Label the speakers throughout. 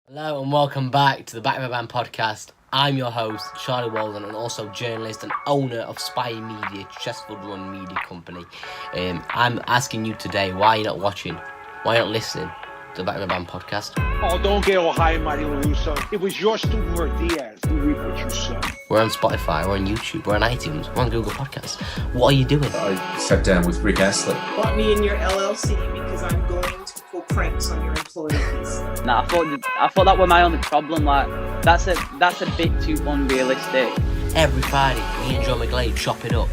Speaker 1: Hello and welcome back to the Back of a Band podcast. I'm your host, Charlie Walden, and also journalist and owner of Spy Media, Chesterfield Run Media Company. I'm asking you today, why you're not watching, why you're not listening to the Back of a Band podcast?
Speaker 2: Oh, don't get all high and mighty, LaRusso. It was your student work, Diaz. You reap what you sow.
Speaker 1: We're on Spotify, we're on YouTube, we're on iTunes, we're on Google Podcasts. What are you doing?
Speaker 3: I sat down with Rick Astley.
Speaker 4: Want me in your LLC because I'm going to pull pranks on your employees.
Speaker 5: Nah, I thought that was my only problem. Like, that's a bit too unrealistic.
Speaker 1: Every Friday, me and John McGlade chop it up.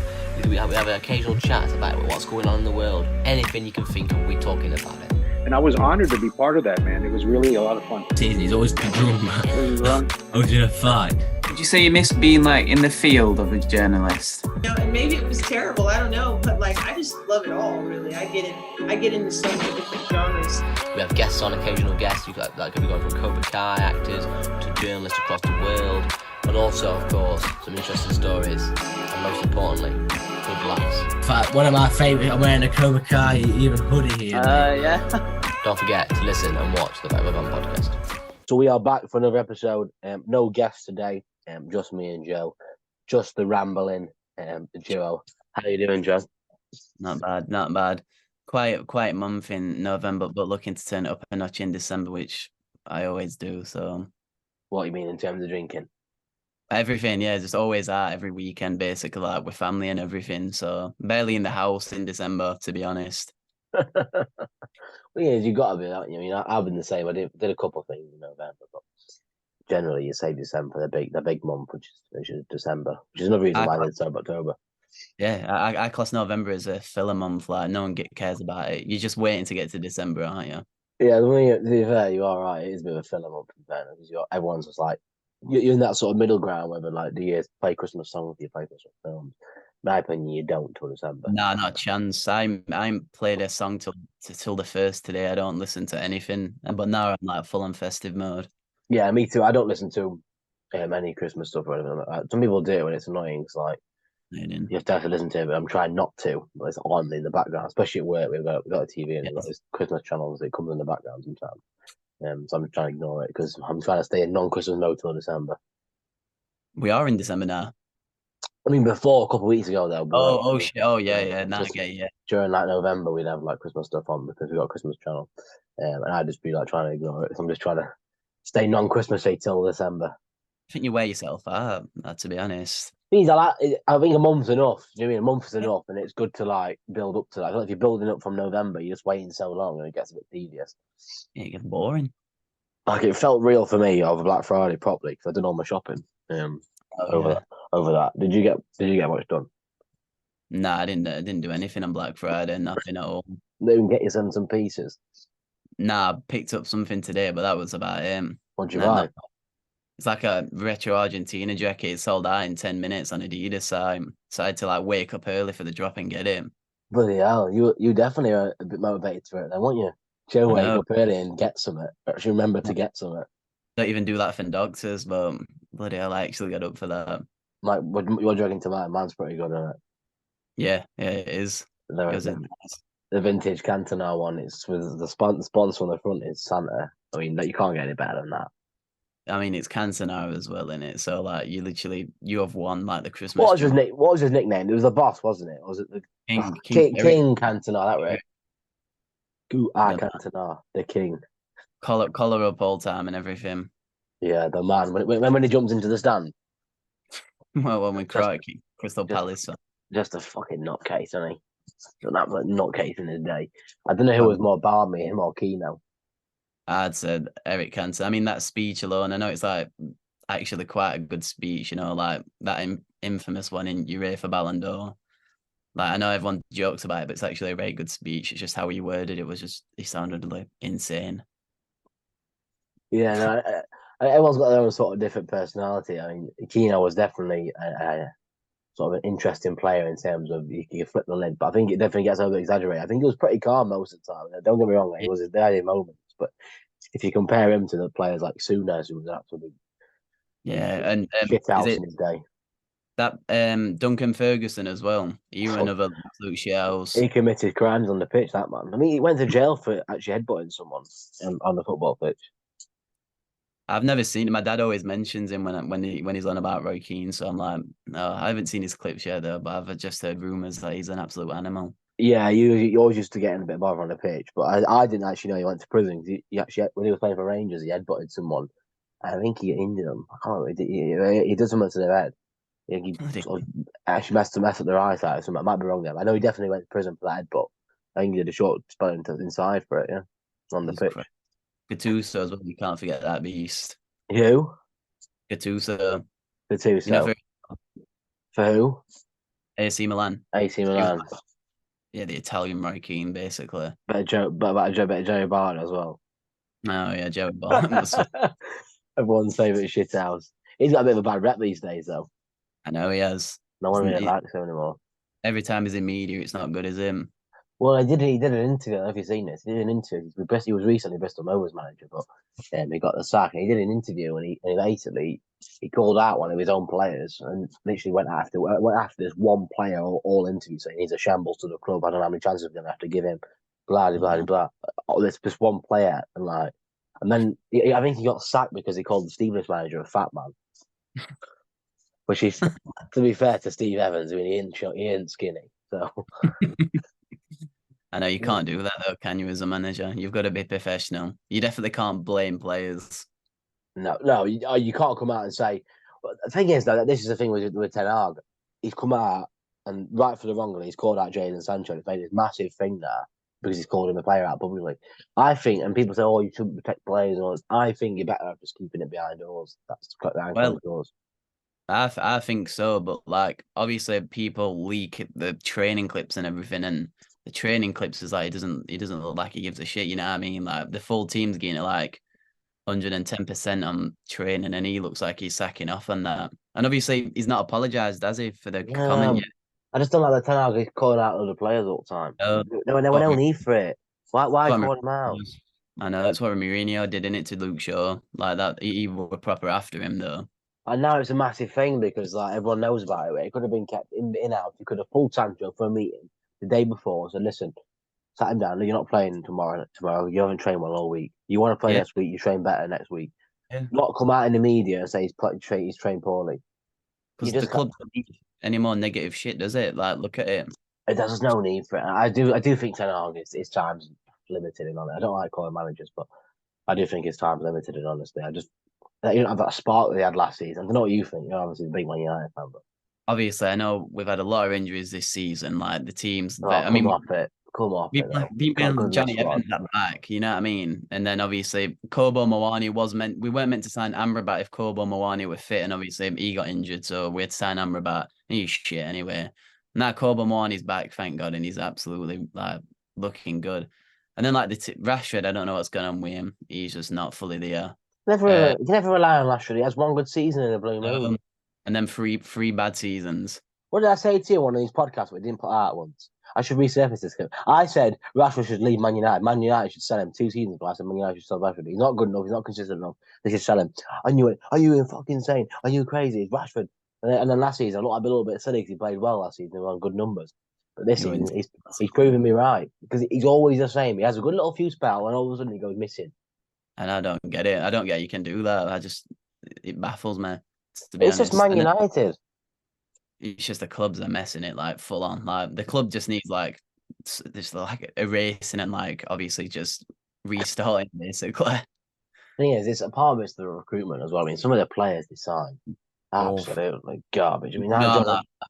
Speaker 1: We have an occasional chat about what's going on in the world. Anything you can think of, we're talking about it.
Speaker 2: And I was honored to be part of that, man. It was really a lot of fun.
Speaker 6: He's always been drunk, man. I was in a fight.
Speaker 5: Would you say you miss being like in the field of a journalist?
Speaker 4: And maybe it was terrible, I don't know, but like I just love it all, really. I get into so many different genres.
Speaker 1: We have guests on, occasional guests. You got that could be going from Cobra Kai actors to journalists across the world, and also, of course, some interesting stories, and most importantly, good laughs.
Speaker 6: In fact, one of my favourite, I'm wearing a Cobra Kai even hoodie here.
Speaker 5: Yeah.
Speaker 1: Don't forget to listen and watch the Back of a Band podcast. So we are back for another episode. No guests today. Just me and Joe. Just the rambling duo. How you doing, Joe?
Speaker 5: Not bad. Quiet month in November, but looking to turn it up a notch in December, which I always do. So,
Speaker 1: What do you mean in terms of drinking?
Speaker 5: everything, yeah, just always out every weekend, basically, like with family and everything. So, barely in the house in December, to be honest.
Speaker 1: Well, yeah, you got to be that. I mean, I've been the same. I did a couple of things in November, but generally you say December, the big month, which is December, which is another reason why I did so October.
Speaker 5: Yeah, I class November as a filler month. Like, no one cares about it. You're just waiting to get to December, aren't you?
Speaker 1: Yeah, to be fair, you are right. It is a bit of a filler month in fairness, because everyone's just like you're in that sort of middle ground, whether like do you play Christmas songs, do you play Christmas films? In my opinion, you don't till December.
Speaker 5: Nah, not a chance. I played a song till the first today. I don't listen to anything, but now I'm like full on festive mode.
Speaker 1: Yeah, me too. I don't listen to any Christmas stuff or anything like that. Some people do, and it's annoying. It's like you have to listen to it, but I'm trying not to. But it's on in the background, especially at work. We've got a TV and we've got this Christmas channels. It comes in the background sometimes. So I'm trying to ignore it because I'm trying to stay in non-Christmas mode till December.
Speaker 5: We are in December now.
Speaker 1: I mean, before a couple of weeks ago though.
Speaker 5: Oh shit! Oh yeah. Now I get you.
Speaker 1: During like November, we'd have like Christmas stuff on because we got a Christmas channel, and I'd just be like trying to ignore it. So I'm just trying to stay non-Christmassy till December.
Speaker 5: I think you wear yourself out. To be honest.
Speaker 1: Means I think a month's enough. Do you know what I mean? A month's enough, and it's good to like build up to that. If you're building up from November, you're just waiting so long, and it gets a bit tedious.
Speaker 5: Yeah, it gets boring.
Speaker 1: Like it felt real for me over Black Friday properly because I did all my shopping. Over that. Did you get much done?
Speaker 5: Nah, I didn't do anything on Black Friday. Nothing at all.
Speaker 1: They even get you some pieces.
Speaker 5: Nah, I picked up something today, but that was about it.
Speaker 1: What'd you buy?
Speaker 5: It's like a retro Argentina jacket. It sold out in 10 minutes on Adidas. So I had to like wake up early for the drop and get it.
Speaker 1: Bloody hell, you definitely are a bit motivated for it then, weren't you? Joe, wake up early and get something. Actually remember to get something.
Speaker 5: Don't even do that for doctors, but bloody hell, I actually got up for that.
Speaker 1: Like, what dragging to mine? Mine's pretty good, isn't it?
Speaker 5: Yeah, it is.
Speaker 1: The vintage Cantona one. It's with the sponsor on the front is Santa. I mean, you can't get any better than that.
Speaker 5: I mean, it's Cantona as well, in it. So like, you have won like the Christmas.
Speaker 1: What was his nickname? It was the boss, wasn't it? Was it the King Cantona? That right? Cantona, the King.
Speaker 5: Collar up all time and everything.
Speaker 1: Yeah, the man. When he jumps into the stand.
Speaker 5: Well, when we cry, Crystal Palace.
Speaker 1: Just a fucking nutcase, isn't he? That nutcase in his day. I don't know who was more balmy, him or Keno.
Speaker 5: I'd said Eric Cantona. I mean, that speech alone, I know it's like actually quite a good speech, like that infamous one in UEFA Ballon d'Or. Like, I know everyone jokes about it, but it's actually a very good speech. It's just how he worded it he sounded like insane.
Speaker 1: Yeah, no, everyone's got their own sort of different personality. I mean, Keno was definitely a sort of an interesting player in terms of you can flip the lid, but I think it definitely gets over exaggerated. I think he was pretty calm most of the time. Don't get me wrong, he was there in moments, but if you compare him to the players like Souness, who was absolutely
Speaker 5: and
Speaker 1: shit out in his day.
Speaker 5: That Duncan Ferguson as well. He was another absolute shithouse.
Speaker 1: He committed crimes on the pitch, that man. I mean, he went to jail for actually headbutting someone on the football pitch.
Speaker 5: I've never seen him. My dad always mentions him when he's on about Roy Keane. So I'm like, no, I haven't seen his clips yet though, but I've just heard rumors that he's an absolute animal.
Speaker 1: Yeah, you always used to getting a bit bother on the pitch, but I didn't actually know he went to prison. He actually, when he was playing for Rangers, he headbutted someone. I think he injured him. I can't remember. He did something to their head. I think he sort of actually messed up their eyesight or something. I might be wrong there. I know he definitely went to prison for that headbutt. I think he did a short spell inside for it, yeah, on the
Speaker 5: He's
Speaker 1: pitch.
Speaker 5: Gattuso as well. You can't forget that beast.
Speaker 1: Who?
Speaker 5: Gattuso.
Speaker 1: The two,
Speaker 5: You know,
Speaker 1: so. For who?
Speaker 5: AC Milan.
Speaker 1: AC
Speaker 5: He was
Speaker 1: Milan.
Speaker 5: yeah, the Italian Roy Keane, basically.
Speaker 1: Better Joe Barton as well.
Speaker 5: Oh yeah, Joey Barton was.
Speaker 1: Everyone's favourite shithouse. He's got a bit of a bad rep these days, though.
Speaker 5: I know he has.
Speaker 1: No one really likes him anymore.
Speaker 5: Every time he's in media, it's not good as him.
Speaker 1: Well, he did an interview. I don't know if you've seen this. He did an interview. He was recently Bristol Rovers manager, but he got the sack. And he did an interview, and he basically he called out one of his own players, and literally went after this one player all interview, saying he's a shambles to the club. I don't know how many chances we're gonna have to give him. Blah blah blah blah. Oh, there's just one player, and then I think he got sacked because he called the Stevenage manager a fat man. Which is, to be fair to Steve Evans, I mean, he ain't skinny, so.
Speaker 5: I know you can't do that though, can you? As a manager, you've got to be professional. You definitely can't blame players.
Speaker 1: No, you can't come out and say. But the thing is, though, this is the thing with Ten Hag. He's come out and right for the wrongly, he's called out Jadon Sancho. He's made this massive thing there because he's called him a player out publicly. I think, and people say, "Oh, you shouldn't protect players." And all this. I think you're better off just keeping it behind doors. That's behind closed doors.
Speaker 5: I think so, but like obviously people leak the training clips and everything, and the training clips is like he doesn't look like he gives a shit. You know what I mean? Like the full team's getting it like 110% on training, and he looks like he's sacking off on that. And obviously he's not apologized, has he, for the comment yet?
Speaker 1: I just don't like the Ten Hag. He's calling out other players all the time. There were no need for it. Why call him out?
Speaker 5: I know that's what Mourinho did in it to Luke Shaw. Like that, he were proper after him though.
Speaker 1: And now it's a massive thing because like everyone knows about it. It could have been kept in-house. You could have pulled Sancho for a meeting the day before. So listen, sat him down. You're not playing tomorrow. You haven't trained well all week. You want to play next week. You train better next week.
Speaker 5: Yeah.
Speaker 1: Not come out in the media and say he's trained poorly.
Speaker 5: Because the club doesn't need any more negative shit, does it? Like, look at it.
Speaker 1: There's no need for it. I do think Ten Hag his time's limited in on it. I don't like calling managers, but I do think his time's limited in honesty. You don't have that spark that they had last season. I don't know what you think. You're obviously a big Man United fan, but
Speaker 5: obviously, I know we've had a lot of injuries this season. Like the teams,
Speaker 1: come off it.
Speaker 5: Johnny Evans at back, you know what I mean? And then obviously Kobo Mawani we weren't meant to sign Amrabat if Kobo Mawani were fit, and obviously he got injured, so we had to sign Amrabat. He's shit anyway. Now Kobo Mawani's back, thank God, and he's absolutely like looking good. And then like Rashford, I don't know what's going on with him. He's just not fully there.
Speaker 1: You can never rely on Rashford. He has one good season in a blue moon.
Speaker 5: And then three bad seasons.
Speaker 1: What did I say to you on one of these podcasts we didn't put out once? I should resurface this clip. I said Rashford should leave Man United. Man United should sell him 2 seasons ago. I said Man United should sell Rashford. He's not good enough. He's not consistent enough. They should sell him. I knew it. Are you fucking insane? Are you crazy? It's Rashford. And then last season, I looked a little bit silly because he played well last season. He won good numbers. But this season, he's proven me right because he's always the same. He has a good little few spell, and all of a sudden he goes missing.
Speaker 5: And I don't get it. I don't get you can do that. It baffles me.
Speaker 1: It's just Man United.
Speaker 5: It's just the clubs are messing it like full on. Like the club just needs like erasing and like obviously just restarting basically.
Speaker 1: Thing is, it's a part of it's the recruitment as well. I mean, some of the players they sign absolutely garbage. I mean,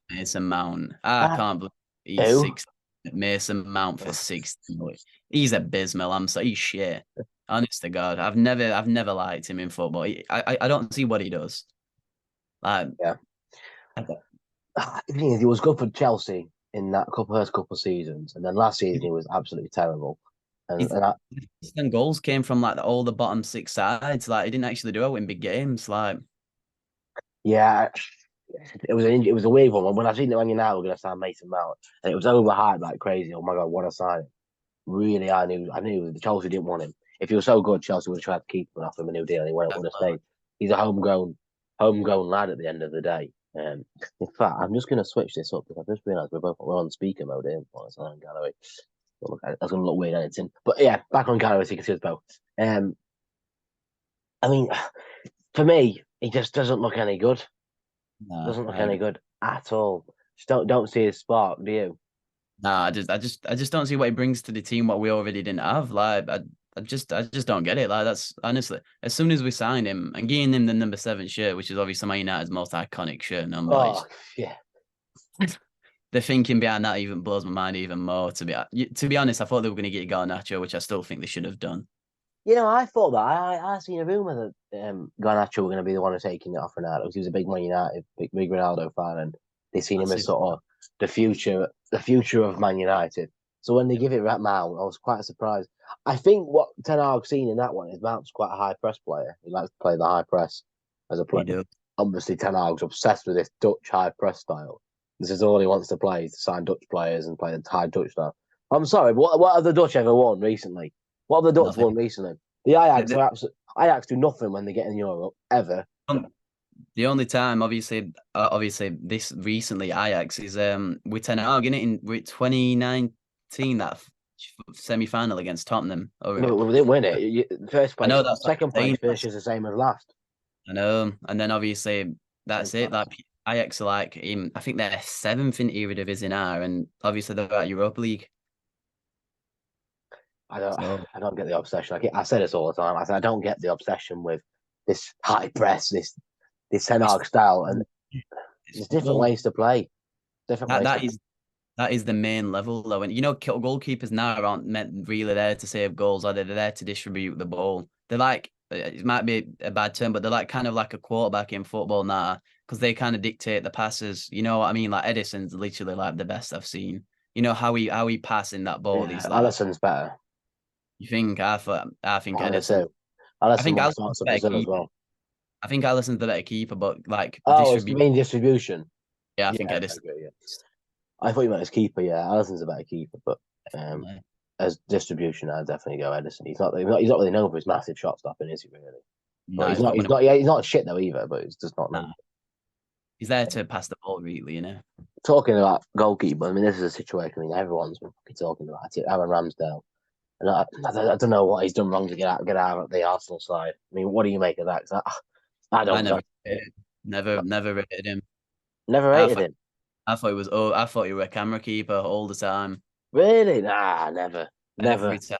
Speaker 5: Mason Mount. I can't believe he's 60. Mason Mount for 60. He's abysmal. I'm sorry, he's shit. Honest to God, I've never liked him in football. I don't see what he does. Like,
Speaker 1: yeah. He was good for Chelsea in that first couple of seasons, and then last season he was absolutely terrible.
Speaker 5: And goals came from like all the bottom 6 sides. Like he didn't actually do it in big games. Like,
Speaker 1: yeah, it was a weird one. When I seen that Man United were going to sign Mason Mount, and it was overhyped like crazy. Oh my God, what a sign! Really, I knew Chelsea didn't want him. If he was so good, Chelsea would have tried to keep him and offer him a new deal. And he wouldn't have stayed. He's a homegrown lad at the end of the day. In fact, I'm just going to switch this up because I've just realised we're on speaker mode here. Gallery. That's going to look weird editing. But yeah, back on Gallery so you can see us both. I mean, for me, he just doesn't look any good.
Speaker 5: No,
Speaker 1: Doesn't look
Speaker 5: I
Speaker 1: any
Speaker 5: agree.
Speaker 1: good at all. Just don't see his spark, do you?
Speaker 5: No, I just don't see what he brings to the team what we already didn't have. Like I just don't get it. Like that's honestly, as soon as we signed him and getting him the number 7 shirt, which is obviously Man United's most iconic shirt number,
Speaker 1: Oh yeah.
Speaker 5: the thinking behind that even blows my mind even more. To be honest, I thought they were going to get Garnacho, which I still think they should have done.
Speaker 1: You know, I thought that. I seen a rumor that Garnacho were going to be the one who's taking it off Ronaldo because he was a big Man United, big Ronaldo fan, and they seen him as
Speaker 5: Massive.
Speaker 1: sort of the future of Man United. So when they give it Mount, I was quite surprised. I think what Ten Hag's seen in that one is Mount's quite a high press player. He likes to play the high press as a
Speaker 5: He
Speaker 1: player.
Speaker 5: do.
Speaker 1: Obviously, Ten Hag's obsessed with this Dutch high press style. This is all he wants to play: to sign Dutch players and play the high Dutch style. I'm sorry, what have the Dutch ever won recently? What have the Dutch
Speaker 5: Nothing.
Speaker 1: won recently? The Ajax
Speaker 5: The-
Speaker 1: are absolute. Ajax do nothing when they get in Europe ever.
Speaker 5: The only time, obviously, this recently Ajax is with Ten Hag in it in with 2019 that semi final against Tottenham.
Speaker 1: They didn't win it. First
Speaker 5: I
Speaker 1: place,
Speaker 5: know that's what
Speaker 1: second
Speaker 5: I'm saying.
Speaker 1: place finishes the same as last.
Speaker 5: I know, and then obviously that's
Speaker 1: Same
Speaker 5: it. Like
Speaker 1: class.
Speaker 5: Ajax are like I think they're 7th in Eredivisie now, and obviously they're at Europa League. So
Speaker 1: I don't get the obsession. I say this all the time. I said I don't get the obsession with this high press, this Ten Hag style, and there's different ways to play. Different
Speaker 5: that
Speaker 1: ways.
Speaker 5: that is that is the main level though, and you know goalkeepers now aren't meant really there to save goals, are they? They're there to distribute the ball. They're like it might be a bad term, but they're like kind of like a quarterback in football now because they kind of dictate the passes. You know what I mean? Like Edison's literally like the best I've seen. You know how he passing that ball.
Speaker 1: Yeah,
Speaker 5: He's like,
Speaker 1: Alisson's better.
Speaker 5: you think I think
Speaker 1: I
Speaker 5: Edison.
Speaker 1: do.
Speaker 5: I
Speaker 1: Alisson
Speaker 5: think
Speaker 1: will
Speaker 5: Alisson's
Speaker 1: start
Speaker 5: the
Speaker 1: at
Speaker 5: better
Speaker 1: Brazil as
Speaker 5: keeper.
Speaker 1: well.
Speaker 5: I think Alisson's the better keeper, but like
Speaker 1: Oh, it's the
Speaker 5: distribute.
Speaker 1: main distribution.
Speaker 5: Yeah, I
Speaker 1: Yeah,
Speaker 5: think
Speaker 1: I
Speaker 5: Edison.
Speaker 1: agree. Yeah. I thought you meant as keeper. Yeah, Alisson's a better keeper, but as distribution, I'd definitely go Edison. He's not really known for his massive shot stopping, is he? Really?
Speaker 5: No,
Speaker 1: But
Speaker 5: he's not.
Speaker 1: he's not shit though either. But it's just not known.
Speaker 5: Nah, he's there to pass the ball, really. You know.
Speaker 1: Talking about goalkeeper, I mean, this is a situation. I mean, everyone's been fucking talking about it. Aaron Ramsdale, and I don't know what he's done wrong to get out of the Arsenal side. I mean, what do you make of that? 'Cause I
Speaker 5: I
Speaker 1: don't know.
Speaker 5: never rated him.
Speaker 1: Never
Speaker 5: I
Speaker 1: rated
Speaker 5: thought
Speaker 1: him.
Speaker 5: I thought he was. Oh, I thought he was a camera keeper all the time.
Speaker 1: Really? Nah, never,
Speaker 5: Every time.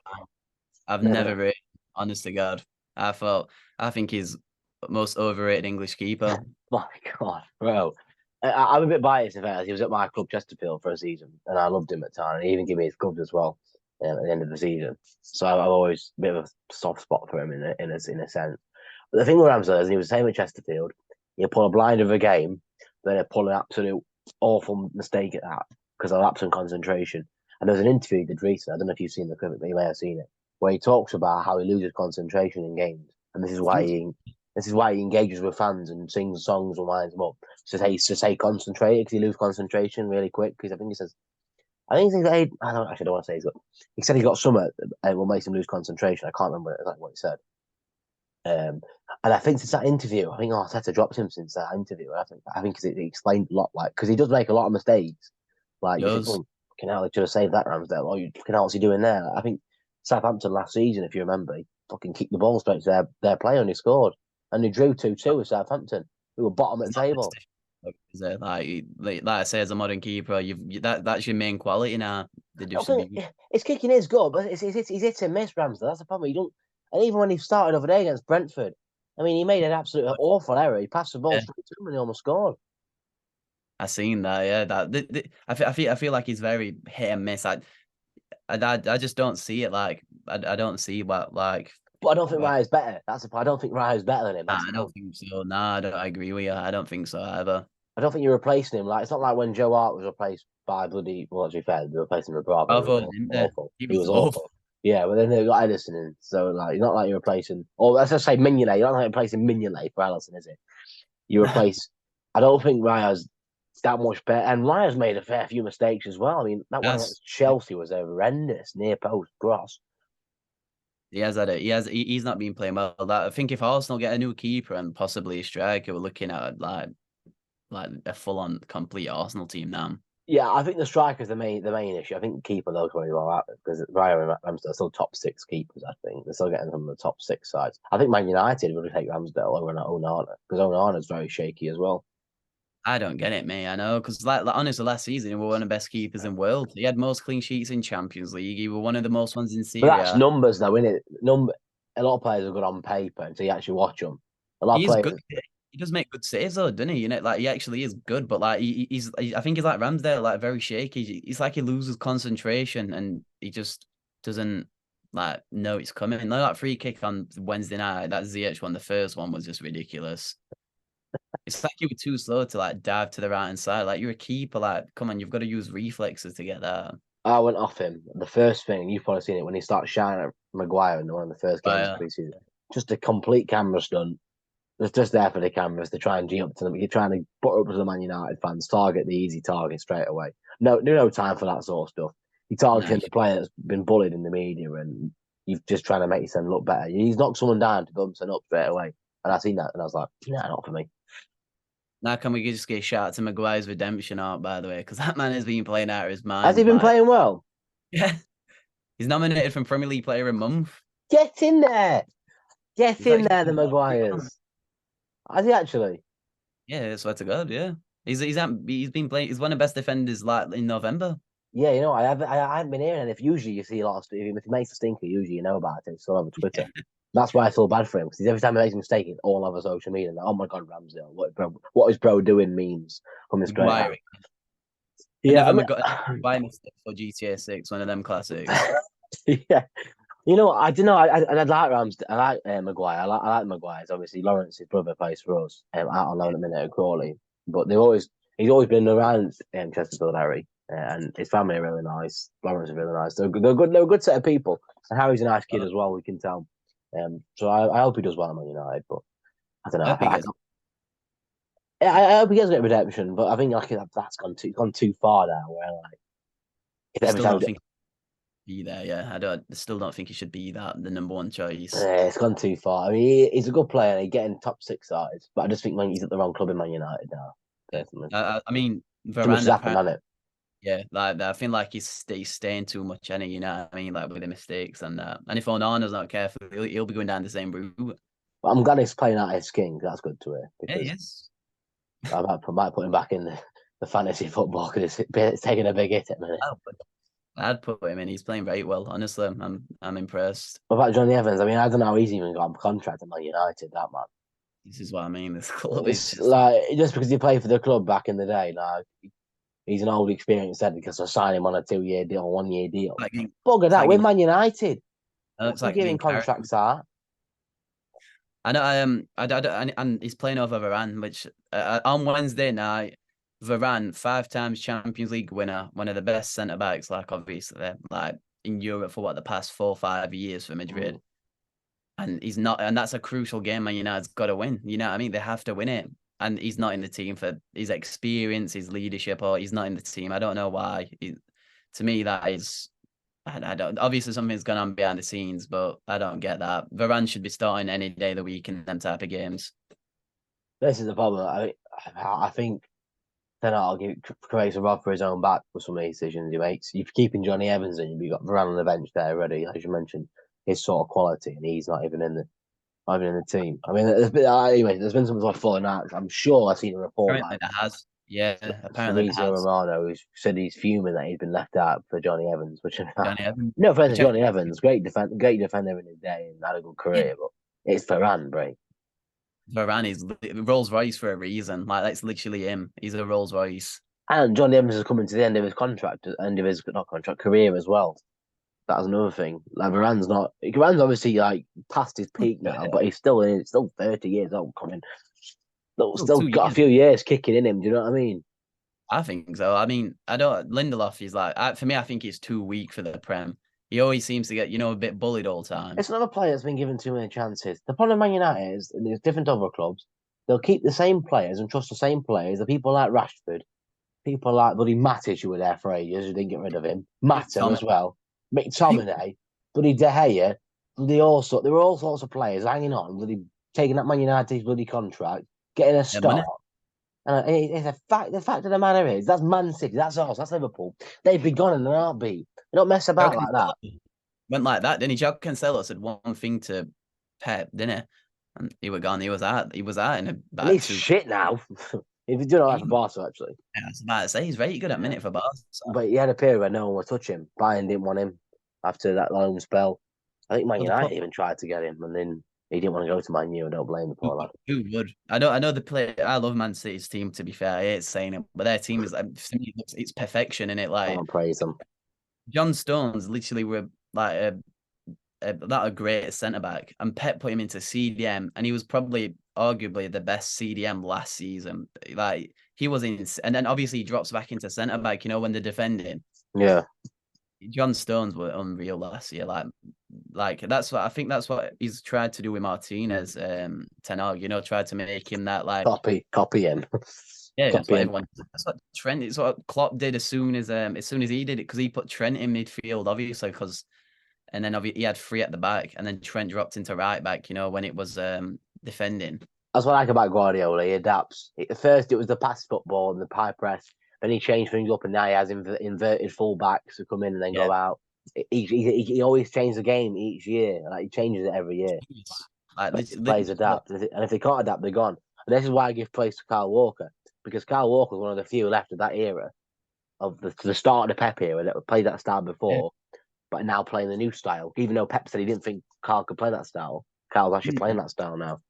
Speaker 5: I've never
Speaker 1: never.
Speaker 5: rated. Honest to God, I think he's the most overrated English keeper.
Speaker 1: My God, bro. I'm a bit biased in fact. He was at my club Chesterfield for a season, and I loved him at the time. And he even gave me his clubs as well at the end of the season. So I've always a bit of a soft spot for him in a sense. But the thing with Ramsdale is he was the same at Chesterfield. He'll pull a blind of a game, then he'll pull an absolute awful mistake at that because of lapse in concentration. And there's an interview he did recently. I don't know if you've seen the clip, but you may have seen it, where he talks about how he loses concentration in games, and this is why he engages with fans and sings songs and winds them up. To say concentrated because he loses concentration really quick. Because I think he's got. I don't want to say he's got. He said he got some what makes him lose concentration. I can't remember exactly what he said. And I think since that interview, I think Arteta dropped him since that interview. I think because it explained a lot, like because he does make a lot of mistakes. Like you think, oh, fucking hell, they should have saved that Ramsdale. Oh, you fucking hell, what's he doing there? I think Southampton last season, if you remember, he fucking kicked the ball straight to their player and he scored. And they drew 2-2 with Southampton, who were bottom of the table.
Speaker 5: Is it like I say, as a modern keeper, that's your main quality now.
Speaker 1: His kicking is good, but he's hit and miss, Ramsdale. That's the problem. You don't, and even when he started over there against Brentford, I mean, he made an absolute awful error. He passed the ball straight to him and he almost scored.
Speaker 5: I seen that, yeah. I feel like he's very hit and miss. I just don't see it. Like I don't see what like.
Speaker 1: But I don't think Raya's better. I don't think Raya's better than him.
Speaker 5: I don't think so. Nah, I agree with you. I don't think so either.
Speaker 1: I don't think you're replacing him. Like it's not like when Joe Hart was replaced by bloody. Well, to be fair, they replaced him with Bravo. Awful. He was awful. Yeah, but then they got Edison in, so like, it's not like you're replacing. Or let's just say Mignolet. You're not like replacing Mignolet for Alisson, is it? You replace. I don't think Raya's that much better, and Raya's made a fair few mistakes as well. I mean, that one against Chelsea was horrendous, near post cross.
Speaker 5: He has had it. He's not been playing well. I think if Arsenal get a new keeper and possibly a striker, we're looking at like a full-on complete Arsenal team now.
Speaker 1: Yeah, I think the striker's the main issue. I think the keeper they'll probably all right because Raya and Ramsdale are still top 6 keepers. I think they're still getting from the top 6 sides. I think Man United would take Ramsdale over Onana because Onana's very shaky as well.
Speaker 5: I don't get it, mate. I know, because like honestly, last season we were one of the best keepers in the world. He had most clean sheets in Champions League. He was one of the most ones in
Speaker 1: But
Speaker 5: Serie
Speaker 1: that's
Speaker 5: A.
Speaker 1: numbers, though, isn't it? A lot of players are good on paper until you actually watch them. A lot of
Speaker 5: He is
Speaker 1: players.
Speaker 5: good. He does make good saves though, doesn't he? You know, like he actually is good, but like I think he's like Ramsdale, like very shaky. It's like he loses concentration and he just doesn't like know it's coming. You know, that free kick on Wednesday night, that ZH one, the first one was just ridiculous. It's like you were too slow to like dive to the right hand side. Like you're a keeper, like come on, you've got to use reflexes to get that.
Speaker 1: I went off him. The first thing, you've probably seen it when he starts shouting at Maguire in one of the first games of pre-season. Just a complete camera stunt. It's just there for the cameras to try and G up to them. You're trying to put up to the Man United fans, target the easy target straight away. No time for that sort of stuff. You're targeting the player that's been bullied in the media and you're just trying to make yourself look better. He's knocked someone down to bump someone up straight away. And I seen that and I was like, nah, not for me.
Speaker 5: Now can we just get a shout out to Maguire's redemption arc, by the way? Because that man has been playing out of his mind.
Speaker 1: Has he been playing well?
Speaker 5: Yeah. He's nominated for Premier League Player of the Month.
Speaker 1: Get in there. Get in there, the Maguires. Has he actually?
Speaker 5: Yeah, I swear to God, yeah. He's been playing. He's one of the best defenders like in November.
Speaker 1: Yeah, you know, I haven't been hearing, and if usually you see a lot of stuff, if he makes a stinker, usually you know about it. It's still over Twitter. Yeah. That's why I feel bad for him because every time he makes a mistake, it's all over social media. Like, oh my God, Ramsdale, what is bro doing? Memes from his great.
Speaker 5: Why? Yeah, I got a mistake for GTA 6, one of them classics.
Speaker 1: Yeah. You know, I don't know. I like Ramsdale. I like Maguire. I like Maguire's. Obviously, Lawrence's brother plays for us out on loan at the minute at Crawley. But he's always been around Chesterfield, Harry, and his family are really nice. Lawrence is really nice. They're good. They're a good set of people. And Harry's a nice kid as well. We can tell. So I hope he does well at Man United. But I don't know. I hope he gets a bit of redemption. But I think that's gone too far now. Where like, if every time
Speaker 5: be there, yeah. I still don't think he should be the number one choice.
Speaker 1: Yeah, it's gone too far. I mean, he's a good player. He's getting top 6 sides, but I just think he's at the wrong club in Man United now. Personally,
Speaker 5: I mean,
Speaker 1: too much has happened, hasn't it?
Speaker 5: Yeah, like I feel like he's staying too much, and you know what I mean, like with the mistakes and if Onana's not careful, he'll be going down the same route.
Speaker 1: But I'm glad he's playing out his skin. That's good to hear.
Speaker 5: Yeah, he is.
Speaker 1: I might put him back in the fantasy football because it's taking a big hit at the minute.
Speaker 5: I'd put him in. He's playing very well. Honestly, I'm impressed.
Speaker 1: What about Johnny Evans? I mean, I don't know how he's even got a contract at Man United. That man.
Speaker 5: This is what I mean. This club is just
Speaker 1: like just because he played for the club back in the day. Like he's an old experienced head because I signed him on a 2-year deal, 1-year deal. Bugger that. We're Man United.
Speaker 5: It's like
Speaker 1: giving contracts are.
Speaker 5: I know. And he's playing over Varane, which on Wednesday night. Varane, 5 times Champions League winner, one of the best centre backs, like obviously, like in Europe for the past 4 or 5 years for Madrid. And he's not, and that's a crucial game, Man United's got to win. You know what I mean? They have to win it. And he's not in the team for his experience, his leadership, or he's not in the team. I don't know why. To me, that is, I don't. Obviously, something's going on behind the scenes, but I don't get that. Varane should be starting any day of the week in them type of games.
Speaker 1: This is the problem. I think. Then I'll create a rod for his own back for some of the decisions he makes. You're keeping Johnny Evans in, you've got Varane on the bench there already, as you mentioned, his sort of quality, and he's not even in the team. I mean, there's been some sort of falling out. I'm sure I've seen a report.
Speaker 5: Apparently there has. Yeah, apparently
Speaker 1: Romano, who said he's fuming that he's been left out for Johnny Evans, which
Speaker 5: Johnny Evans.
Speaker 1: No offense to Johnny Evans, great defender in his day and had a good career, but it's Varane, bro.
Speaker 5: Varane is Rolls Royce for a reason. Like that's literally him. He's a Rolls Royce.
Speaker 1: And Johnny Evans is coming to the end of his career as well. That's another thing. Like Varane's obviously like past his peak now, but he's still 30 years old coming. Still got a few years kicking in him. Do you know what I mean?
Speaker 5: I think so. I mean, Lindelof is like, for me, I think he's too weak for the Prem. He always seems to get, a bit bullied all the time.
Speaker 1: It's another player that's been given too many chances. The problem with Man United is, and there's different other clubs, they'll keep the same players and trust the same players. The people like Rashford, people like bloody Matic, who were there for ages, who didn't get rid of him. Mata as well. McTominay, bloody De Gea, there were all sorts of players hanging on, bloody taking that Man United's bloody contract, getting a start. And it's a fact. The fact of the matter is, that's Man City. That's us. That's Liverpool. They'd be gone in an heartbeat. They don't mess about like that.
Speaker 5: Went like that, didn't he? João Cancelo said one thing to Pep, didn't he? And he was gone. He was out. He was out in about
Speaker 1: And he's shit now. If he's doing all right for Barca, actually.
Speaker 5: Yeah, I was about to say he's very good at minute for Barca.
Speaker 1: But he had a period where no one would touch him. Bayern didn't want him after that long spell. I think Man United even tried to get him, and then he didn't want to go to Man U. I don't blame the poor lad.
Speaker 5: Who would? I know the play. I love Man City's team. To be fair, I hate saying it, but their team is like, it's perfection in it. Like,
Speaker 1: I don't praise them.
Speaker 5: John Stones literally were like a great centre back, and Pep put him into CDM, and he was probably arguably the best CDM last season. Like, he was in, and then obviously he drops back into centre back. You know, when they're defending.
Speaker 1: Yeah.
Speaker 5: John Stones were unreal last year. Like that's what I think. That's what he's tried to do with Martinez, Ten Hag. You know, tried to make him that like
Speaker 1: copy him.
Speaker 5: Yeah, that's what everyone. That's what Trent. It's what Klopp did as soon as he did it, because he put Trent in midfield, obviously, and then he had 3 at the back, and then Trent dropped into right back. You know, when it was defending.
Speaker 1: That's what I like about Guardiola. He adapts. At first, it was the pass football and the high press. Then he changed things up, and now he has inverted full backs who come in and then go out. He always changes the game each year. Like, he changes it every year. Like, players adapt, and if they can't adapt, they're gone. And this is why I give praise to Kyle Walker, because Kyle Walker was one of the few left of that era, of the start of the Pep era, that played that style before, but now playing the new style. Even though Pep said he didn't think Kyle could play that style, Kyle's actually playing that style now.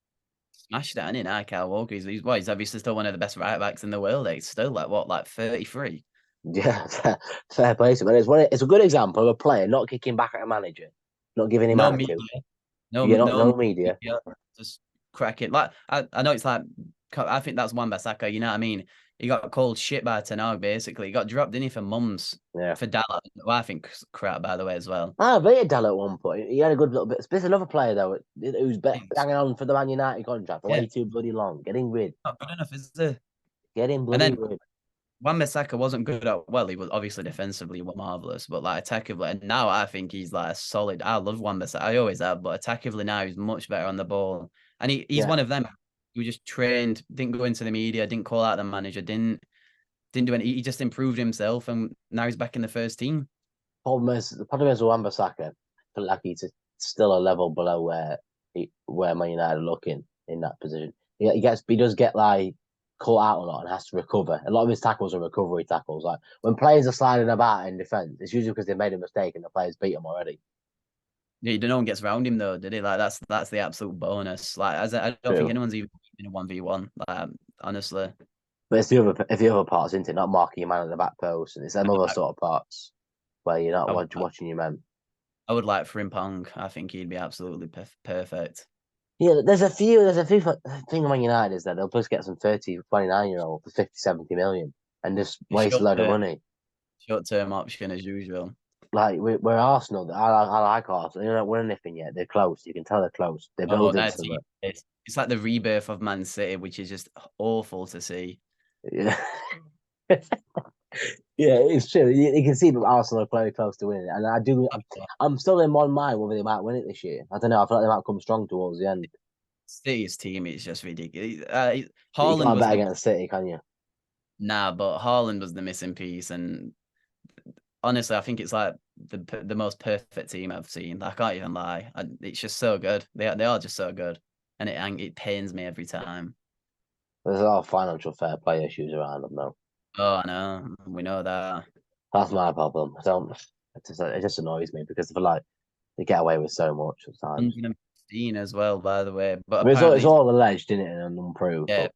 Speaker 5: Smashed it, isn't he? Kyle Walker. He's obviously still one of the best right backs in the world. He's still like 33.
Speaker 1: Yeah, fair play to him. It's a good example of a player not kicking back at a manager, not giving him attitude. No media.
Speaker 5: Just cracking. Like, I know it's like, I think that's Wan-Bissaka. You know what I mean? He got called shit by Ten Hag, basically. He got dropped, didn't he, for mums?
Speaker 1: Yeah.
Speaker 5: For Dallas. Well, I think crap, by the way, as well.
Speaker 1: I rated Dallas at one point. He had a good little bit. There's another player, though, who's hanging on for the Man United contract way too bloody long. Get him rid.
Speaker 5: Not good enough, is it?
Speaker 1: Get him bloody rid.
Speaker 5: Wan-Bissaka wasn't good at, well, he was obviously defensively marvellous, but like attackively, and now I think he's like solid. I love Wan-Bissaka. I always have, but attackively now he's much better on the ball. And he's one of them who just trained, didn't go into the media, didn't call out the manager, didn't do anything. He just improved himself, and now he's back in the first team.
Speaker 1: The problem is with Wan-Bissaka, I feel like he's still a level below where Man United are looking in that position. He does get like caught out a lot and has to recover. A lot of his tackles are recovery tackles. Like, when players are sliding about in defence, it's usually because they made a mistake and the players beat them already.
Speaker 5: Yeah, no one gets around him though, did he? Like, that's the absolute bonus. Like, I don't think anyone's even in a 1v1. Like, honestly.
Speaker 1: But it's the other parts, isn't it? Not marking your man at the back post, and it's them other sort of parts where you're not watching your men.
Speaker 5: I would like Frimpong. I think he'd be absolutely perfect.
Speaker 1: Yeah, there's a few thing Man United is that they'll just get some 30, 29-year-old for 50, 70 million and just waste a load of money.
Speaker 5: Short-term option as usual.
Speaker 1: Like, we're Arsenal. I like Arsenal. They're not winning anything yet. They're close. You can tell they're close. They're building something.
Speaker 5: It's like the rebirth of Man City, which is just awful to see.
Speaker 1: Yeah. Yeah, it's true. You can see that Arsenal are very close to winning it. And I'm still in one mind whether they might win it this year. I don't know. I feel like they might come strong towards the end.
Speaker 5: City's team is just ridiculous.
Speaker 1: Haaland you can't bet against City, can you?
Speaker 5: Nah, but Haaland was the missing piece. And honestly, I think it's like the most perfect team I've seen. I can't even lie. It's just so good. They are just so good. And it pains me every time.
Speaker 1: There's a lot of financial fair play issues around them, though.
Speaker 5: Oh, I know. We know that.
Speaker 1: That's my problem. It just annoys me because I feel like they get away with so much at times.
Speaker 5: 115 as well, by the way. But
Speaker 1: it's all alleged, isn't it, and unproved.
Speaker 5: Yeah.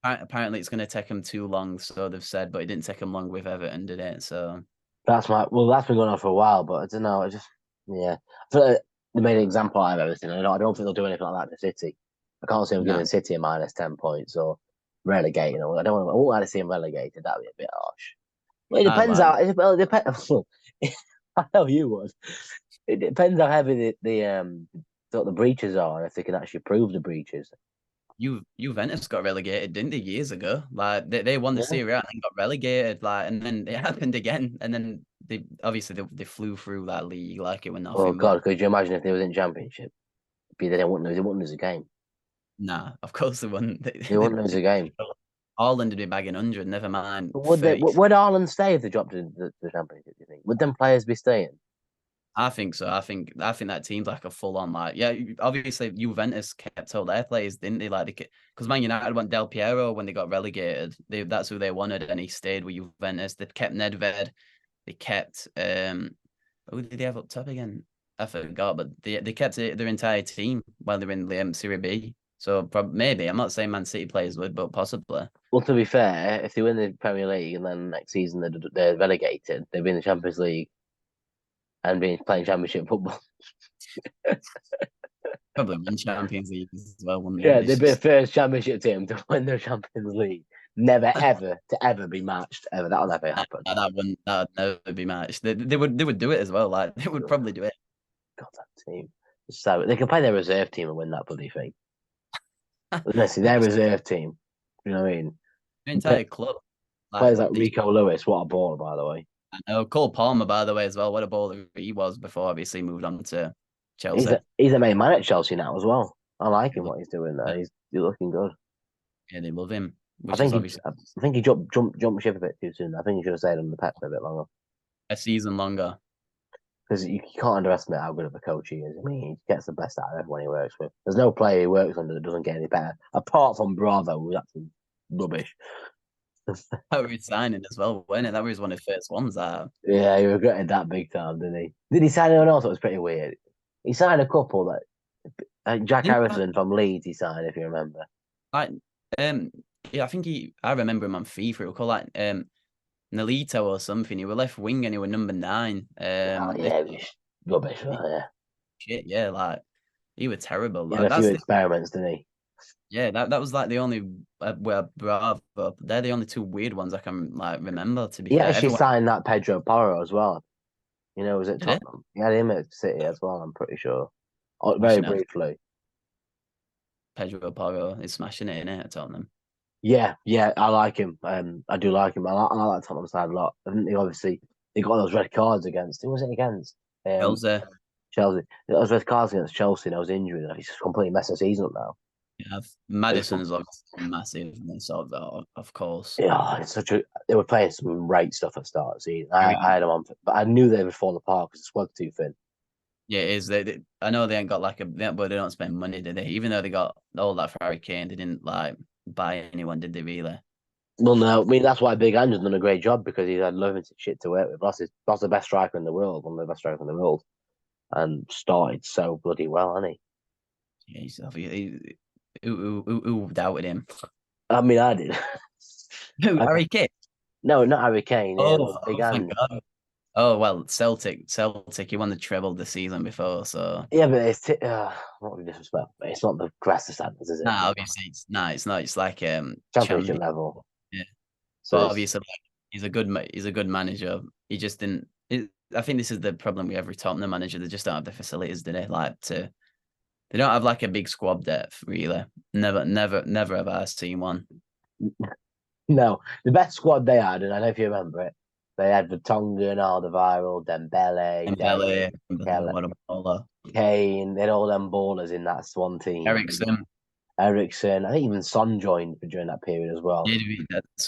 Speaker 5: But apparently, it's going to take them too long, so they've said. But it didn't take them long with Everton, did it? So
Speaker 1: that's been going on for a while. But I don't know. I feel like they made an example out of everything. I don't think they'll do anything like that to City. I can't see them giving City a -10 points or relegating. I wouldn't like to see them relegated. That'd be a bit harsh. Well, it depends how. It depends. I know you would. It depends how heavy the breaches are, and if they can actually prove the breaches.
Speaker 5: Juventus got relegated, didn't they, years ago? Like they won the Serie A and then got relegated. Like, and then it happened again, and then they flew through that league like it was nothing.
Speaker 1: Oh God, could you imagine if they was in Championship? They wouldn't lose a game.
Speaker 5: Nah, of course they wouldn't.
Speaker 1: They wouldn't lose a game.
Speaker 5: Haaland would be bagging 100. Never mind.
Speaker 1: Would
Speaker 5: 30.
Speaker 1: would Ireland stay if they dropped into the championship? Do you think? Would them players be staying?
Speaker 5: I think so. I think that team's like a full on like obviously Juventus kept all their players, didn't they? Like because Man United want Del Piero when they got relegated. That's who they wanted, and he stayed with Juventus. They kept Nedved. They kept who did they have up top again? I forgot, but they kept their entire team while they were in the Serie B. So maybe I'm not saying Man City players would, but possibly.
Speaker 1: Well, to be fair, if they win the Premier League and then next season they're relegated, they'll be in the Champions League and be playing Championship football.
Speaker 5: Probably win Champions League as well. Wouldn't
Speaker 1: Yeah,
Speaker 5: they?
Speaker 1: they'd be the first Championship team to win the Champions League. Never ever to ever be matched ever. That'll never happen.
Speaker 5: That would never be matched. They would do it as well. Like they would probably do it.
Speaker 1: God, that team. So they can play their reserve team and win that bloody thing. Listen, their reserve team. You know what I mean?
Speaker 5: The entire club.
Speaker 1: Players like Rico Lewis, what a baller, by the way.
Speaker 5: I know Cole Palmer, by the way, as well. What a baller he was before, obviously moved on to Chelsea.
Speaker 1: He's a main man at Chelsea now as well. I like him what he's doing there. He's looking good.
Speaker 5: Yeah, they love him.
Speaker 1: I think he jumped ship a bit too soon. I think he should have stayed on the pet for a bit longer.
Speaker 5: A season longer.
Speaker 1: Because you can't underestimate how good of a coach he is. I mean, he gets the best out of everyone he works with. There's no player he works under that doesn't get any better, apart from Bravo, who's actually rubbish.
Speaker 5: That was signing as well, wasn't it? That was one of the first ones.
Speaker 1: Yeah, he regretted that big time, didn't he? Did he sign anyone else? It was pretty weird. He signed a couple that Jack Harrison from Leeds. He signed, if you remember.
Speaker 5: Yeah, I think I remember him on FIFA. It was called like Nolito or something. He was left wing and he was number 9.
Speaker 1: Yeah, he was rubbish. Yeah,
Speaker 5: shit. Yeah, like he was terrible.
Speaker 1: He had a few experiments, didn't he?
Speaker 5: Yeah, that was like the only Bravo. They're the only 2 weird ones I can like remember. To be fair,
Speaker 1: actually signed that Pedro Porro as well. You know, was it Tottenham? He had him at City as well. I'm pretty sure. Very briefly.
Speaker 5: Pedro Porro is smashing it in it at Tottenham.
Speaker 1: Yeah, I like him. I do like him. I like Tottenham side a lot. I think they got those red cards against. Who was it against? Chelsea. Those red cards against Chelsea. And those injuries. He's just completely messed the season up now.
Speaker 5: Yeah, Madison's obviously massive, sort of course.
Speaker 1: Yeah, it's they were playing some great stuff at the start of the season. I had them on, but I knew they would fall apart because the squad's too thin.
Speaker 5: Yeah, it is. I know they ain't got but they don't spend money, did they? Even though they got all that for Harry Kane, they didn't like buy anyone, did they really?
Speaker 1: Well, no, I mean that's why Big Ange's done a great job because he's had limited shit to work with. That's the best striker in the world, one of the best strikers in the world, and started so bloody well, hasn't
Speaker 5: he? Yeah, who doubted him?
Speaker 1: I mean, I did.
Speaker 5: Who, Harry Kane?
Speaker 1: No, not Harry Kane.
Speaker 5: Big Ange. Oh well, Celtic. He won the treble the season before, so
Speaker 1: yeah, but it's not with disrespect, but it's not the Grasser standards, is it?
Speaker 5: Nah, obviously it's not. It's like
Speaker 1: championship level.
Speaker 5: Yeah, so obviously he's a good manager. He just didn't. I think this is the problem with every Tottenham manager. They just don't have the facilities, do they? They don't have like a big squad depth, really. Never have I seen one.
Speaker 1: No, the best squad they had, and I don't know if you remember it. They had Vertonghen, Alderweireld, Dembele,
Speaker 5: what a baller.
Speaker 1: Kane. They had all them ballers in that Swan team.
Speaker 5: Ericsson.
Speaker 1: I think even Son joined during that period as well.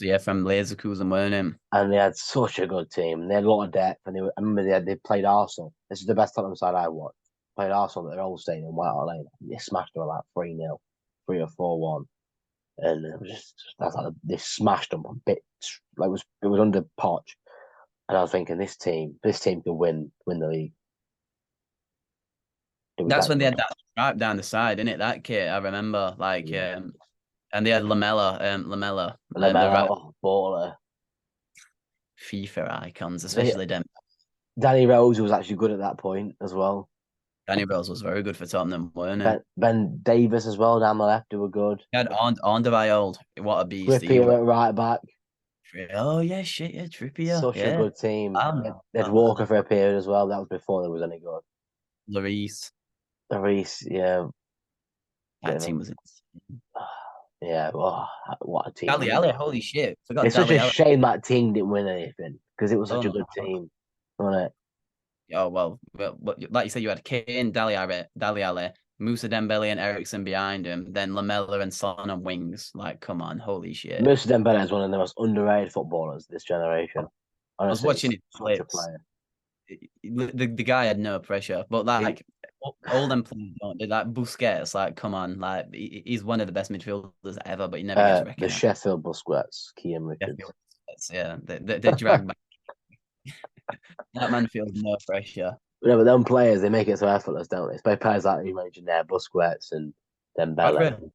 Speaker 5: Yeah, from Leverkusen, weren't him?
Speaker 1: And they had such a good team. They had a lot of depth, and I remember they played Arsenal. This is the best Tottenham side I watched. Played Arsenal at their old stadium in White Hart Lane. They smashed them about 3-0, 3 or 4-1. And it was just they smashed them a bit. Like it was under Poch. And I was thinking, this team could win the league.
Speaker 5: That's when they had that stripe down the side, innit? That kit, I remember. And they had Lamella,
Speaker 1: baller.
Speaker 5: FIFA icons, especially them.
Speaker 1: Danny Rose was actually good at that point as well.
Speaker 5: Danny Rose was very good for Tottenham, weren't he?
Speaker 1: Ben Davis as well down the left, they were good.
Speaker 5: He had Alderweireld, what a beast.
Speaker 1: Trippier at right back.
Speaker 5: Oh yeah, shit, yeah, Trippier.
Speaker 1: Such a good team. They had Walker for a period as well. That was before there was any good.
Speaker 5: Lloris,
Speaker 1: yeah.
Speaker 5: That team was insane.
Speaker 1: Yeah, what a team.
Speaker 5: Dali Ali, holy shit.
Speaker 1: It's such a shame that team didn't win anything because it was such a good team, wasn't it?
Speaker 5: Oh, well, like you said, you had Kane, Dali Ali, Musa Dembele and Eriksen behind him, then Lamella and Son on wings. Like, come on, holy shit.
Speaker 1: Musa Dembele is one of the most underrated footballers this generation.
Speaker 5: I was
Speaker 1: Honestly,
Speaker 5: watching
Speaker 1: he's
Speaker 5: his
Speaker 1: such a
Speaker 5: clips.
Speaker 1: player.
Speaker 5: The guy had no pressure, but like all them players don't. Like Busquets, like come on, like he's one of the best midfielders ever, but he never gets
Speaker 1: The
Speaker 5: recognised.
Speaker 1: Sheffield Busquets, Kean Richards.
Speaker 5: Yeah, they drag back. That man feels no pressure.
Speaker 1: No, but them players, they make it so effortless, don't they? Especially players like you mentioned there, Busquets and Dembele.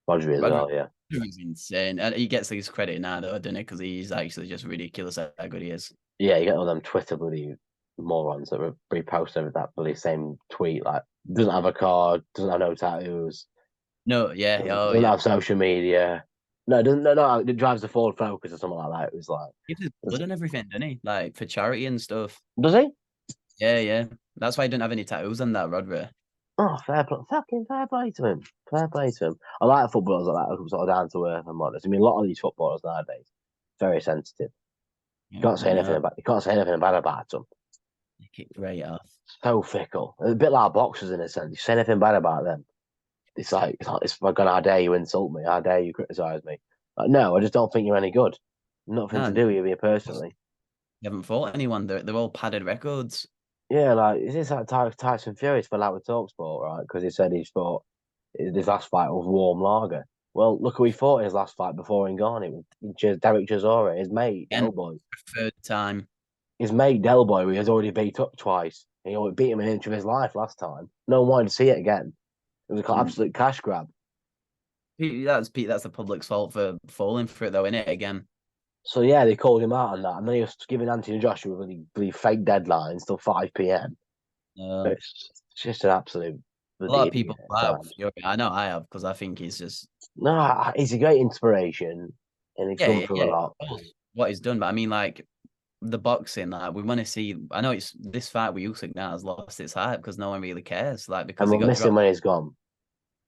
Speaker 1: Rodri as well, yeah.
Speaker 5: He's insane. And he gets his credit now, though, doesn't he? Because he's actually just ridiculous how good he is.
Speaker 1: Yeah, you get all them Twitter bloody morons that repost over that bloody same tweet. Like, doesn't have a card, doesn't have no tattoos.
Speaker 5: No, yeah,
Speaker 1: doesn't have social media. No, doesn't. No, it drives the Ford Focus or something like that. It was like
Speaker 5: he gives his blood and everything, doesn't he? Like for charity and stuff.
Speaker 1: Does he?
Speaker 5: Yeah. That's why he didn't have any tattoos on that, Rodri.
Speaker 1: Oh, fair play to him. Fair play to him. I like footballers like that, who sort of down to earth and modest. I mean, a lot of these footballers nowadays very sensitive. You can't say anything bad about them.
Speaker 5: They kick right off.
Speaker 1: So fickle. A bit like boxers in a sense. You say anything bad about them, it's like how dare you insult me? How dare you criticize me? Like, no, I just don't think you're any good. Nothing to do with you personally.
Speaker 5: You haven't fought anyone. They're all padded records.
Speaker 1: Yeah, like is this like Tyson Fury's fell out with Talksport, right? Because he said he's fought his last fight was warm lager. Well, look who he fought in his last fight before Ngannou. It was Derek Chisora, his mate, Delboy.
Speaker 5: Third time.
Speaker 1: His mate, Delboy, who has already beat up twice. He beat him an inch of his life last time. No one wanted to see it again. It was an absolute cash grab.
Speaker 5: That's the public's fault for falling for it, though, innit? Again.
Speaker 1: So, yeah, they called him out on that. And then he was giving Anthony Joshua really fake deadlines till 5 p.m. It's just an absolute...
Speaker 5: A lot of people have. I know I have, because I think he's just...
Speaker 1: No, he's a great inspiration. And he's gone through a lot.
Speaker 5: What he's done, but I mean, like, the boxing, like, we want to see... I know it's this fight with Usyk now has lost its hype because no one really cares. Like, because
Speaker 1: and we'll miss him when he's gone.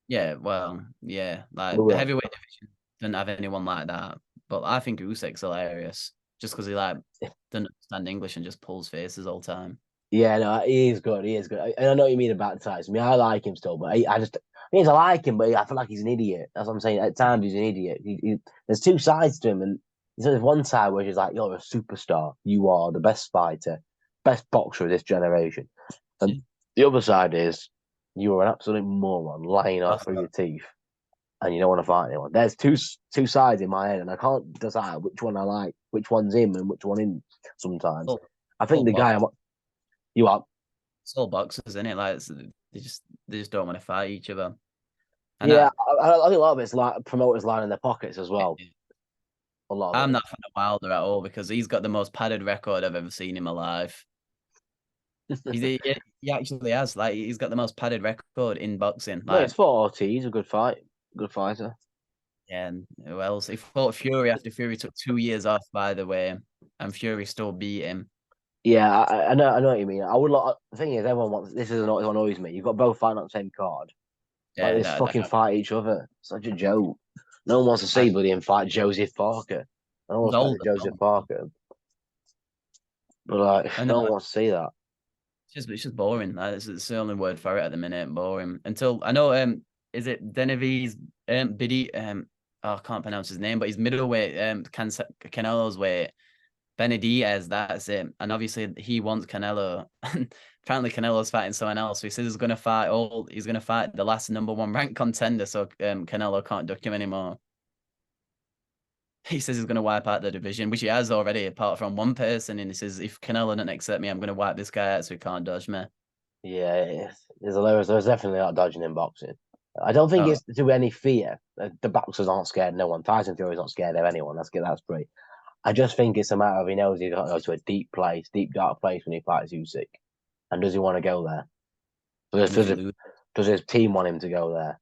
Speaker 5: Yeah, well, yeah. Like, the heavyweight division doesn't have anyone like that. But I think Usyk's hilarious just because he like doesn't understand English and just pulls faces all the time.
Speaker 1: Yeah, no, he is good. And I know what you mean about Tyson. I mean, I like him still, but I like him, but I feel like he's an idiot. That's what I'm saying. At times, he's an idiot. There's two sides to him, and there's one side where he's like, "You're a superstar. You are the best fighter, best boxer of this generation," and the other side is you are an absolute moron, lying out through your teeth. And you don't want to fight anyone. There's two sides in my head, and I can't decide which one I like, which one's him, and which one isn't. Sometimes I think the guy you are.
Speaker 5: It's all boxers, isn't it? Like they just don't want to fight each other.
Speaker 1: And I think a lot of it's like promoters lining their pockets as well. A lot.
Speaker 5: I'm not a fan of Wilder at all because he's got the most padded record I've ever seen in my life. he actually has. Like he's got the most padded record in boxing. Like,
Speaker 1: it's for Ortiz, a good fighter.
Speaker 5: Yeah, and who else? He fought Fury after Fury took 2 years off, by the way, and Fury still beat him.
Speaker 1: Yeah, I know what you mean. I would like. The thing is, everyone wants. This is what annoys me. You've got both fighting on the same card. Yeah, like, they fucking fight each other. Such a joke. No one wants to see Buddy and fight Joseph Parker. No one wants to fight Joseph Parker. But like, no one wants to see that.
Speaker 5: It's just boring. It's the only word for it at the minute. Boring. Until I know. Is it Denevi's Biddy? I can't pronounce his name, but he's middleweight. Canelo's weight. Benavidez, that's it. And obviously he wants Canelo. Apparently Canelo's fighting someone else. So he says he's gonna fight the last number 1 ranked contender, so Canelo can't duck him anymore. He says he's gonna wipe out the division, which he has already, apart from one person. And he says if Canelo doesn't accept me, I'm gonna wipe this guy out so he can't dodge me. Yeah,
Speaker 1: there's definitely a lot of dodging in boxing. I don't think it's to any fear. The boxers aren't scared of no one. Tyson Fury's not scared of anyone. That's great. I just think it's a matter of he knows he's got to go to a deep dark place when he fights Usyk. And does he want to go there? Does his team want him to go there?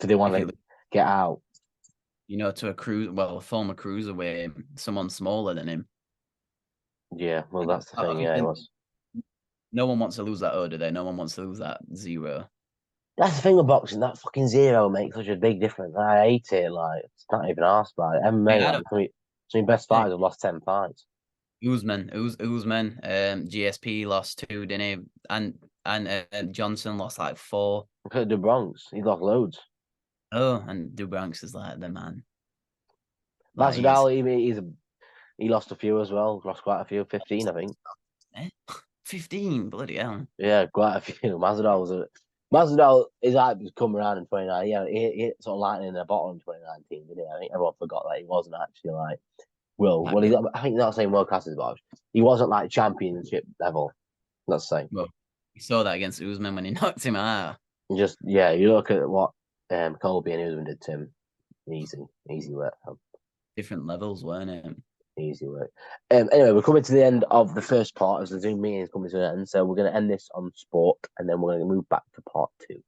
Speaker 1: Do they want to get out?
Speaker 5: You know, to a former cruiserweight, someone smaller than him.
Speaker 1: Yeah, well, that's the thing. Yeah, it was.
Speaker 5: No one wants to lose that O, do they? No one wants to lose that 0.
Speaker 1: That's the thing with boxing. That fucking 0 makes such a big difference. I hate it. Like, it's not even asked by it. MMA, some best fighters have lost 10 fights.
Speaker 5: Usman, GSP lost 2, didn't he? And and Johnson lost like 4.
Speaker 1: Look at the Bronx. He lost loads.
Speaker 5: Oh, and Dubranks is like the man. Like
Speaker 1: Masvidal, he lost a few as well. Lost quite a few. 15, I think.
Speaker 5: 15, bloody hell.
Speaker 1: Yeah, quite a few. Masvidal his hype has come around in 2019. Yeah, he hit sort of lightning in the bottle in 2019, didn't he? I think everyone forgot that he wasn't actually like I think not saying world class is about. He wasn't like championship level. Let's say.
Speaker 5: Well, you saw that against Usman when he knocked him out.
Speaker 1: Just you look at what Colby and Usman did to him. Easy work.
Speaker 5: Different levels, weren't it?
Speaker 1: Easy work. Anyway, we're coming to the end of the first part as the Zoom meeting is coming to an end. So we're going to end this on sport, and then we're going to move back to part 2.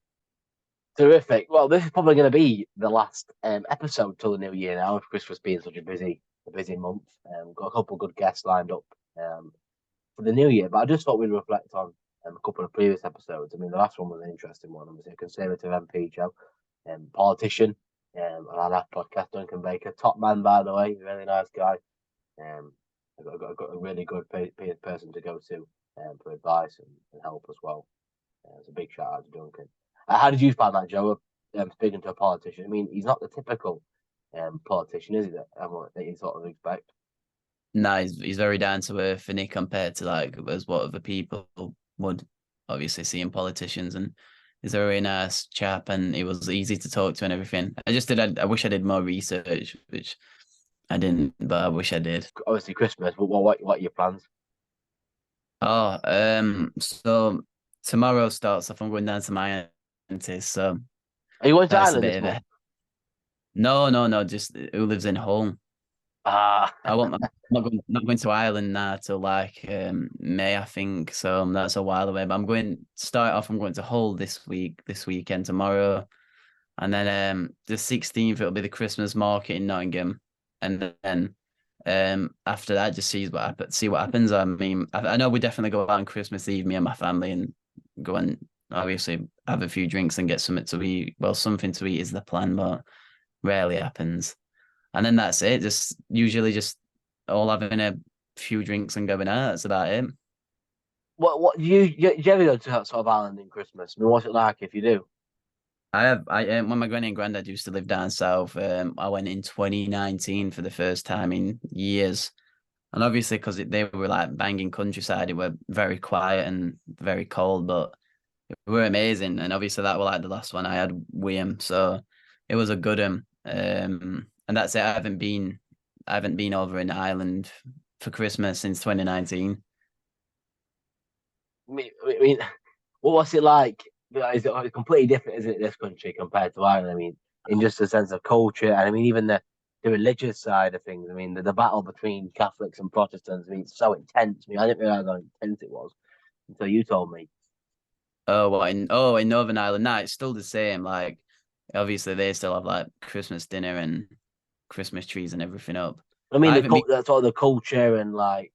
Speaker 1: Terrific. Well, this is probably going to be the last episode till the new year now, with Christmas being such a busy month. We've got a couple of good guests lined up for the new year, but I just thought we'd reflect on a couple of previous episodes. I mean, the last one was an interesting one. Obviously, a Conservative MP, Joe, politician, on our podcast, Duncan Baker, top man, by the way, really nice guy. I've got a really good person to go to for advice and help as well. It's a big shout out to Duncan. How did you find that, Joe? Speaking to a politician, I mean, he's not the typical politician, is he? That you sort of expect.
Speaker 5: No, he's very down to earth, and he compared to like as what other people would obviously see in politicians, and he's a very nice chap, and he was easy to talk to and everything. I wish I did more research, which I didn't, but I wish I did.
Speaker 1: Obviously, Christmas. But what are your plans?
Speaker 5: So tomorrow starts off. I'm going down to my auntie's. So
Speaker 1: Are you going to Ireland this month?
Speaker 5: No. Just who lives in Hull.
Speaker 1: I'm
Speaker 5: not going to Ireland now till like May, I think. So that's a while away. But I'm going to Hull this weekend, tomorrow, and then the 16th it'll be the Christmas market in Nottingham, and then after that just see what happens. I mean, I know we definitely go out on Christmas Eve, me and my family, and go and obviously have a few drinks and get something to eat. Well, something to eat is the plan, but rarely happens. And then that's it. Usually just all having a few drinks and going out. That's about it.
Speaker 1: What do you ever go to that sort of island in Christmas? I mean, what's it like if you do?
Speaker 5: When my granny and granddad used to live down south, I went in 2019 for the first time in years. And obviously, because they were like banging countryside, it were very quiet and very cold, but it were amazing. And obviously, that was like the last one I had with him, so it was a good one. And that's it. I haven't been over in Ireland for Christmas since 2019.
Speaker 1: I mean, what's it like? It's completely different, isn't it, this country compared to Ireland? I mean, in just a sense of culture, and I mean, even the religious side of things. I mean, the battle between Catholics and Protestants. I mean, it's so intense. I mean, I didn't realize how intense it was until you told me.
Speaker 5: In Northern Ireland, no, it's still the same. Like, obviously, they still have like Christmas dinner and Christmas trees and everything up.
Speaker 1: I mean, that's sort of the culture and like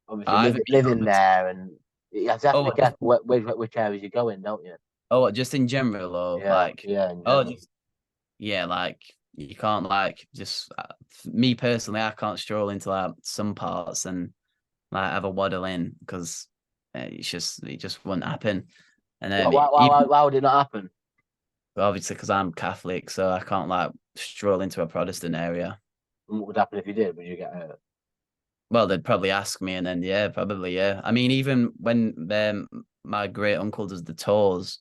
Speaker 1: obviously living there, and you have to be careful which areas you're going, don't you?
Speaker 5: Oh, just in general, or like like you can't like just me personally, I can't stroll into like some parts and like have a waddle in because it just wouldn't happen. And
Speaker 1: why would it not happen?
Speaker 5: Obviously, because I'm Catholic, so I can't like stroll into a Protestant area.
Speaker 1: What would happen if you did? Would you get hurt?
Speaker 5: Well, they'd probably ask me, and then probably. I mean, even when my great uncle does the tours,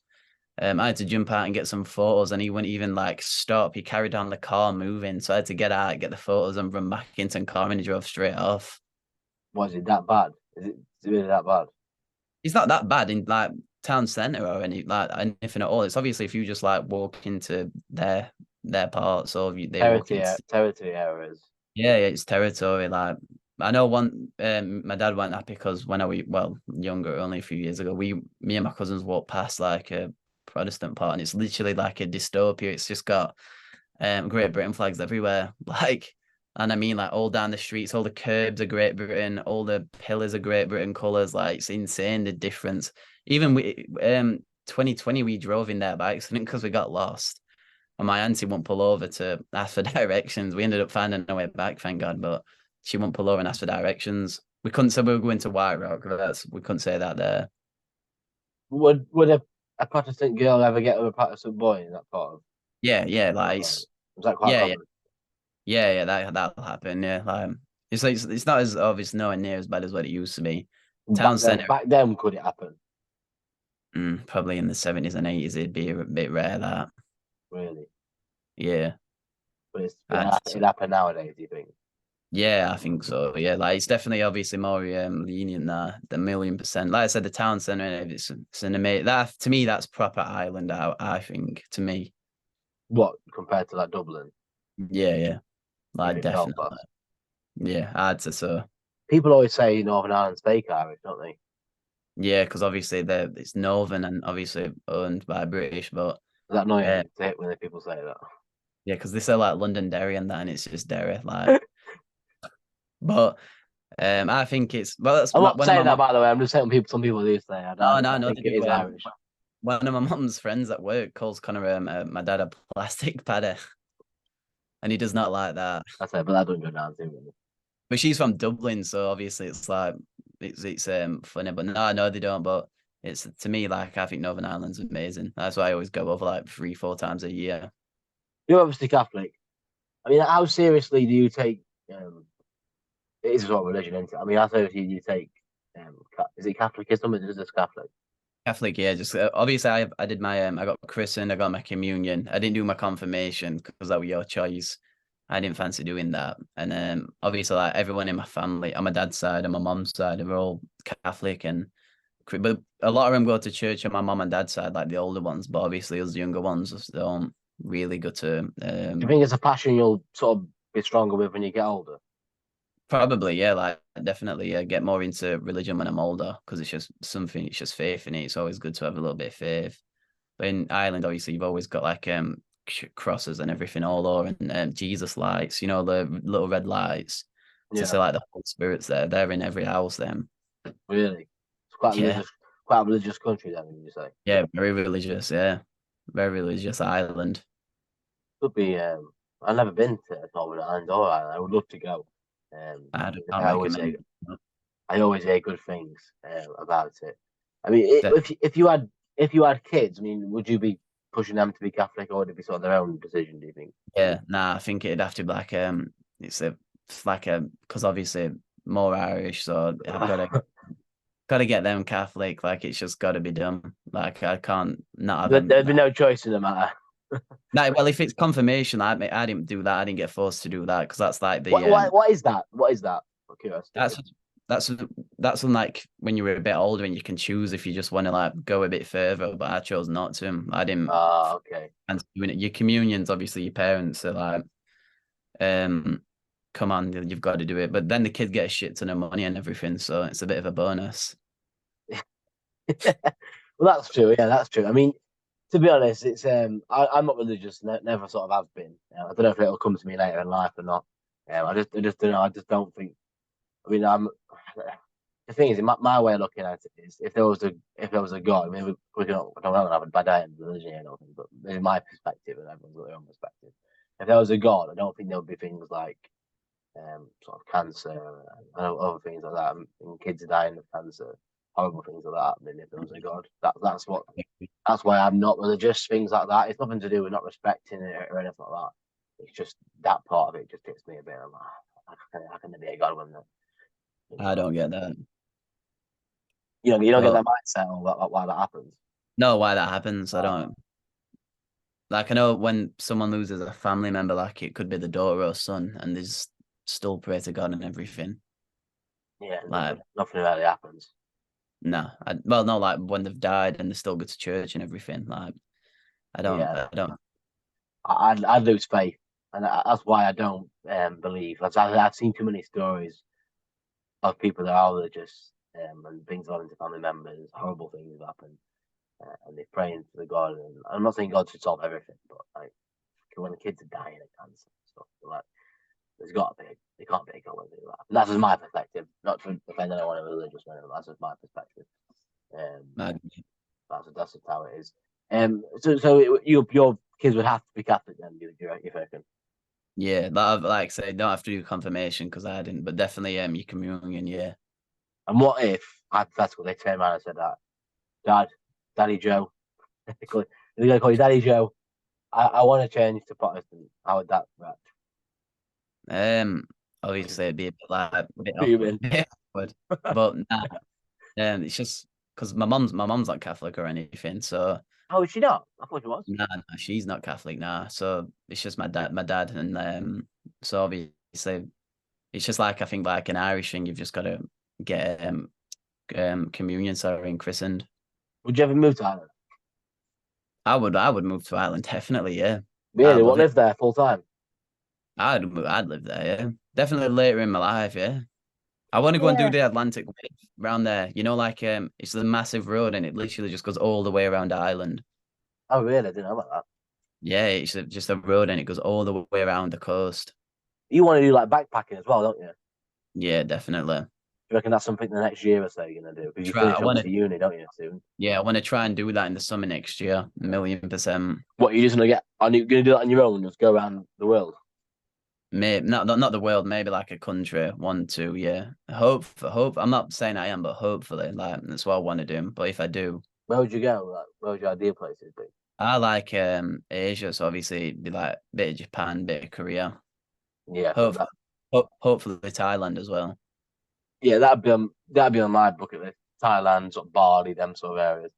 Speaker 5: I had to jump out and get some photos, and he wouldn't even like stop. He carried on the car moving, so I had to get out, get the photos, and run back into the car, and he drove straight off.
Speaker 1: Was it that bad? Is it really that bad?
Speaker 5: It's not that bad in like town centre or anything at all. It's obviously if you just like walk into their parts or
Speaker 1: territory areas.
Speaker 5: Yeah, it's territory. Like I know my dad went happy because when I was younger, only a few years ago, me and my cousins walked past like a Protestant part, and it's literally like a dystopia. It's just got Great Britain flags everywhere, like, and I mean like all down the streets, all the curbs are Great Britain, all the pillars are Great Britain colours. Like it's insane the difference. Even 2020 we drove in there by accident because we got lost, and my auntie won't pull over to ask for directions. We ended up finding our way back, thank God, but she won't pull over and ask for directions. We couldn't say we were going to White Rock. We couldn't say that there.
Speaker 1: Would a Protestant girl ever get with a Protestant boy in that part of?
Speaker 5: Yeah, like
Speaker 1: Was that quite
Speaker 5: yeah,
Speaker 1: common?
Speaker 5: yeah, that'll happen. Yeah, like it's like it's not as obvious, nowhere near as bad as what it used to be. Town centre,
Speaker 1: Back then, could it happen?
Speaker 5: probably in the 70s and 80s, it'd be a bit rare that.
Speaker 1: Really?
Speaker 5: Yeah,
Speaker 1: But
Speaker 5: I'd
Speaker 1: it happened nowadays. Do you think?
Speaker 5: yeah, I think so. Yeah, like it's definitely obviously more lenient than the 1,000,000%. Like I said, the town centre, it's an amazing that to me that's proper island out. I think to me,
Speaker 1: What compared to like Dublin?
Speaker 5: yeah,
Speaker 1: You
Speaker 5: like
Speaker 1: mean
Speaker 5: definitely,
Speaker 1: Belfast?
Speaker 5: yeah, I'd say so.
Speaker 1: People always say Northern Ireland's fake Irish, don't they?
Speaker 5: Yeah, because obviously it's northern and obviously owned by British, but
Speaker 1: Is that annoying
Speaker 5: uh,
Speaker 1: when people say that?
Speaker 5: yeah, because they say like Londonderry and that, and it's just dairy, like. But I think it's well. That's
Speaker 1: I'm not
Speaker 5: one of my
Speaker 1: saying that,
Speaker 5: mom.
Speaker 1: by the way. I'm just saying some people do say.
Speaker 5: No,
Speaker 1: I
Speaker 5: no,
Speaker 1: think
Speaker 5: they
Speaker 1: it is
Speaker 5: do.
Speaker 1: Irish.
Speaker 5: One of my mom's friends at work calls Connor my dad a plastic paddy, and he does not like that.
Speaker 1: That's it, but that doesn't go down too well.
Speaker 5: But she's from Dublin, so obviously it's like it's funny. But no, I know they don't. But it's to me like I think Northern Ireland's amazing. That's why I always go over like 3-4 times a year.
Speaker 1: You're obviously Catholic. I mean, how seriously do you take? It is a sort of religion, isn't it? I mean, how seriously do you take? Is it Catholicism or is it just Catholic?
Speaker 5: Catholic, yeah. Just obviously, I did my I got christened, I got my communion. I didn't do my confirmation because that was your choice. I didn't fancy doing that, and obviously, like everyone in my family, on my dad's side and my mom's side, they were all Catholic, and but a lot of them go to church on my mom and dad's side, like the older ones. But obviously, us younger ones just don't really go to.
Speaker 1: Do you think it's a passion you'll sort of be stronger with when you get older?
Speaker 5: Probably, yeah, like definitely, yeah, get more into religion when I'm older because it's just something, it's just faith in it. It's always good to have a little bit of faith. But in Ireland, obviously, you've always got like crosses and everything all over, and Jesus lights, the little red lights to say
Speaker 1: Yeah,
Speaker 5: like the Holy Spirit's there. They're in every house. Then,
Speaker 1: really. It's quite
Speaker 5: yeah,
Speaker 1: religious, quite a religious country. Then, would you say?
Speaker 5: yeah, very religious. Yeah, very religious island.
Speaker 1: Could be. I've never been to Northern Ireland or Ireland. I would love to go.
Speaker 5: I can't
Speaker 1: I always say
Speaker 5: recommend.
Speaker 1: I always hear good things about it. I mean,
Speaker 5: That.
Speaker 1: if you had kids, I mean, would you be pushing them to be Catholic, or would it be sort of their own decision? Do you think?
Speaker 5: Yeah, nah, I think it'd have to be like it's like a because obviously more Irish, so I've got to get them Catholic. Like it's just got to be done. Like I can't not have them.
Speaker 1: There'd be no choice in the matter.
Speaker 5: No, well, if it's confirmation, I didn't do that. I didn't get forced to do that because that's like the
Speaker 1: What is that? What is that? For curiosity.
Speaker 5: that's that's when like when you were a bit older and you can choose if you just want to like go a bit further. But I chose not to. I didn't.
Speaker 1: Ah, okay.
Speaker 5: And doing it, your communion's obviously your parents are like, come on, you've got to do it. But then the kids get a shit ton of money and everything, so it's a bit of a bonus.
Speaker 1: Well, that's true. Yeah, that's true. I mean, to be honest, it's I'm not religious. Never sort of have been. I don't know if it'll come to me later in life or not. I just don't know. I just don't think. I mean, the thing is, my way of looking at it is, if there was a God, I mean, I don't have a bad idea in religion or anything, but this is my perspective, and everyone's got their own perspective. If there was a God, I don't think there would be things like sort of cancer and other things like that, and kids dying of cancer, horrible things like that. I mean, if there was a God, that's why I'm not religious. Things like that. It's nothing to do with not respecting it or anything like that. It's just that part of it just gets me a bit. I'm like, how can there be a God when
Speaker 5: I don't get that.
Speaker 1: you don't get
Speaker 5: But
Speaker 1: that mindset or why that happens.
Speaker 5: no, why that happens, I don't. Like I know when someone loses a family member, like it could be the daughter or son, and they just still pray to God and everything.
Speaker 1: Yeah,
Speaker 5: Like
Speaker 1: nothing really happens.
Speaker 5: no, well, no, like when they've died and they still go to church and everything. Like I don't,
Speaker 1: Yeah,
Speaker 5: I don't.
Speaker 1: I lose faith, and that's why I don't believe. I've seen too many stories of people that are religious and things happen to family members, horrible things have happened, and they're praying to the God. And I'm not saying God should solve everything, but like when the kids are dying of cancer and stuff, like there's got to be, there can't be a God with that. And that's just my perspective, not to offend anyone in religious way. That's just my perspective. That's just how it is. Your kids would have to be Catholic then, you reckon?
Speaker 5: Yeah, like I say, don't have to do confirmation because I didn't, but definitely your communion, yeah.
Speaker 1: And what if, hypothetical, they turned around and said that, Dad, Daddy Joe. They're going to call you Daddy Joe. I want to change to Protestant. How would that react?
Speaker 5: Obviously it'd be a bit like a bit
Speaker 1: Fuming.
Speaker 5: awkward, but nah, it's just because my mom's not Catholic or anything, so
Speaker 1: Oh, is she not? I thought she was.
Speaker 5: nah, she's not Catholic, nah. So it's just my dad, and so obviously it's just like I think like an Irish thing, you've just got to get communion, sorry, and christened.
Speaker 1: Would you ever move to Ireland?
Speaker 5: I would move to Ireland, definitely, yeah.
Speaker 1: Really?
Speaker 5: I'd
Speaker 1: What,
Speaker 5: love it.
Speaker 1: live there full time?
Speaker 5: I'd live there, yeah. Definitely later in my life, yeah. I want to go and do the Atlantic Wave around there. You know, like it's a massive road and it literally just goes all the way around Ireland.
Speaker 1: Oh, really? I didn't know about that.
Speaker 5: Yeah, it's just a road and it goes all the way around the coast.
Speaker 1: You want to do like backpacking as well, don't you?
Speaker 5: Yeah, definitely.
Speaker 1: You reckon that's something the next year or so you're going to do? Because you
Speaker 5: Try-
Speaker 1: finish
Speaker 5: I
Speaker 1: up
Speaker 5: wanna-
Speaker 1: to uni, don't you, soon?
Speaker 5: Yeah, I want to try and do that in the summer next year, 1,000,000%.
Speaker 1: What, you just going to get... Are you going to do that on your own and just go around the world?
Speaker 5: Maybe not the world, maybe like a country, 1, 2, yeah. Hope. I'm not saying I am, but hopefully, like that's what I want to do. But if I do,
Speaker 1: Where would you go? Like, where would your ideal places be?
Speaker 5: I like Asia, so obviously it'd be like a bit of Japan, bit of Korea.
Speaker 1: Yeah,
Speaker 5: Hopefully, hopefully Thailand as well.
Speaker 1: yeah, that'd be on my bucket list. Thailand, sort of Bali, them sort of areas.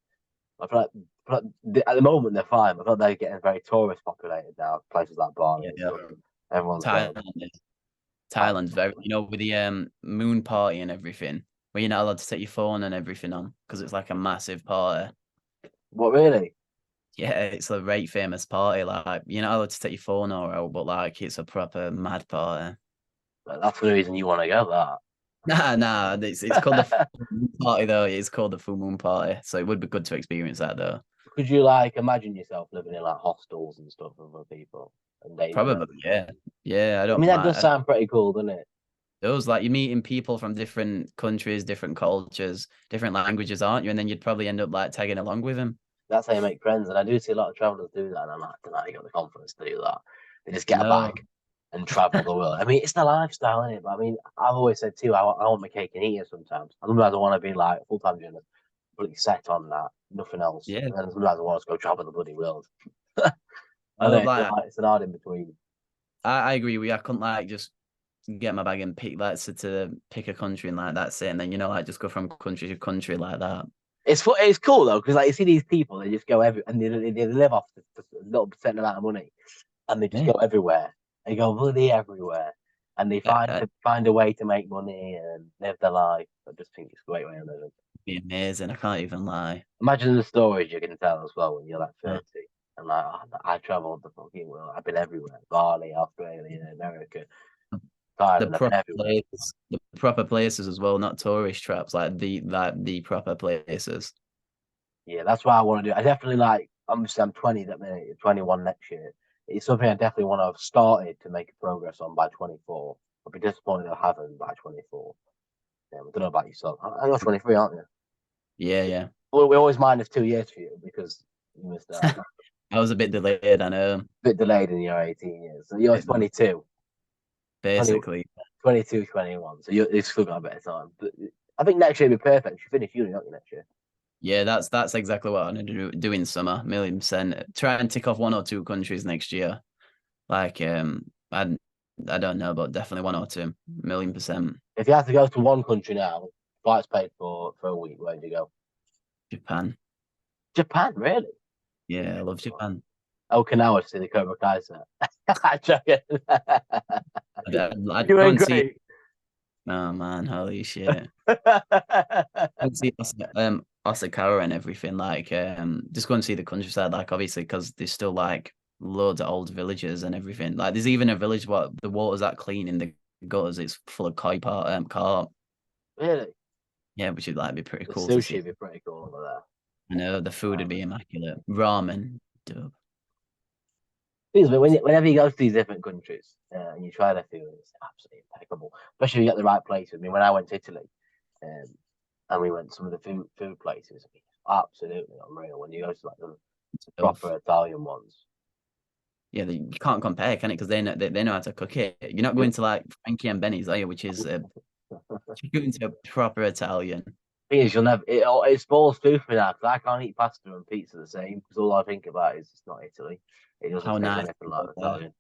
Speaker 1: I feel like at the moment they're fine. I feel like they're getting very tourist populated now. Places like Bali, and
Speaker 5: Yeah.
Speaker 1: stuff. Everyone's going.
Speaker 5: Thailand's very, with the moon party and everything, where you're not allowed to take your phone and everything on because it's like a massive party.
Speaker 1: What, really?
Speaker 5: Yeah, it's a very famous party. Like you're not allowed to take your phone or out, but like it's a proper mad party.
Speaker 1: Like, that's the reason you want to go. That.
Speaker 5: Nah, it's called the full moon party though. It's called the full moon party, so it would be good to experience that though.
Speaker 1: Could you like imagine yourself living in like hostels and stuff with other people and dating?
Speaker 5: Probably, yeah. I don't.
Speaker 1: I mean, that does
Speaker 5: mind.
Speaker 1: sound pretty cool, doesn't it?
Speaker 5: Those like you're meeting people from different countries, different cultures, different languages, aren't you? And then you'd probably end up like tagging along with them.
Speaker 1: That's how you make friends. And I do see a lot of travelers do that. And I'm like, I don't know how you got the confidence to do that. They just get a
Speaker 5: No.
Speaker 1: bag and travel the world. I mean, it's the lifestyle, isn't it? But I mean, I've always said too, I want my cake and eat it sometimes. Sometimes I want to be like full time journalist, completely set on that, nothing else.
Speaker 5: Yeah.
Speaker 1: And then sometimes I want to go travel the bloody world.
Speaker 5: I love like
Speaker 1: it's an hard in between.
Speaker 5: I agree with you. I couldn't like just get my bag and pick like to pick a country and like that's it. And then like just go from country to country like that.
Speaker 1: It's cool though, because like you see these people, they just go and they live off a little percent amount of money, and they just go everywhere. They go bloody everywhere, and they find a way to make money and live their life. I just think it's a great way of living.
Speaker 5: Be amazing. I can't even lie.
Speaker 1: Imagine the stories you can tell as well when you're like 30 and like I traveled the fucking world. I've been everywhere: Bali, Australia, America, Thailand.
Speaker 5: The proper places as well, not tourist traps. Like the proper places.
Speaker 1: Yeah, that's what I want to do. I definitely like. I'm 20 that minute, 21 next year. It's something I definitely want to have started to make progress on by 24. I'll be disappointed if I haven't by 24. Yeah, I don't know about yourself. You're 23, aren't you?
Speaker 5: Yeah.
Speaker 1: Well, we always minus 2 years for you because you missed out.
Speaker 5: I was a bit delayed, I know.
Speaker 1: A bit delayed in your 18 years. So you're 22.
Speaker 5: Basically.
Speaker 1: 22, 21. So you've still got a bit of time. But I think next year will be perfect. You finish uni, don't you, next year?
Speaker 5: Yeah, that's exactly what I'm going to do in summer, 1,000,000%. Try and tick off 1 or 2 countries next year. Like, I don't know, but definitely 1 or 2, 1,000,000%.
Speaker 1: If you have to go to one country now, flights paid for a week, where'd you go?
Speaker 5: Japan.
Speaker 1: Japan, really?
Speaker 5: Yeah, I love Japan.
Speaker 1: Okinawa to see the Cobra Kai set.
Speaker 5: I'd
Speaker 1: You're
Speaker 5: go and
Speaker 1: great.
Speaker 5: see. Oh man, holy shit! I'd see Osaka and everything. Like, just go and see the countryside. Like, obviously, because there's still like loads of old villages and everything. Like, there's even a village what the water's that clean in the gutters. It's full of carp.
Speaker 1: Really?
Speaker 5: Yeah, which would like be pretty
Speaker 1: The
Speaker 5: cool.
Speaker 1: sushi would be pretty cool over there.
Speaker 5: I know the food would be immaculate. Ramen, dub.
Speaker 1: Things, but whenever you go to these different countries and you try their food, it's absolutely impeccable. Especially if you get the right places. I mean, when I went to Italy, and we went to some of the food places, it's absolutely unreal. When you go to like the proper Italian ones.
Speaker 5: Yeah, you can't compare, can it? Because they know how to cook it. You're not going to like Frankie and Benny's, are you? Which is you're going to a proper Italian.
Speaker 1: Thing is, you'll never. It spoils food for me now because I can't eat pasta and pizza the same because all I think about is it's not Italy. It doesn't
Speaker 5: How
Speaker 1: taste
Speaker 5: nice
Speaker 1: anything like
Speaker 5: it were.
Speaker 1: Italian.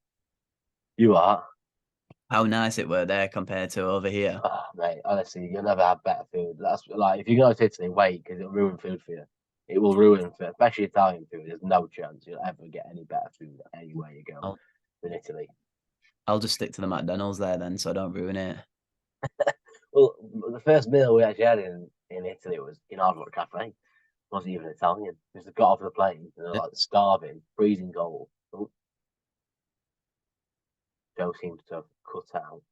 Speaker 1: You are.
Speaker 5: How nice it were there compared to over here.
Speaker 1: Oh, mate, honestly, you'll never have better food. That's like if you go to Italy, wait because it'll ruin food for you. It will ruin food, especially Italian food. There's no chance you'll ever get any better food anywhere you go
Speaker 5: I'll,
Speaker 1: than Italy.
Speaker 5: I'll just stick to the McDonald's there then, so I don't ruin it.
Speaker 1: Well, the first meal we actually had in Italy was in Hard Rock Cafe. It wasn't even Italian. We just got off the plane and they're like starving, freezing cold. Oh, Joe seems to have cut out.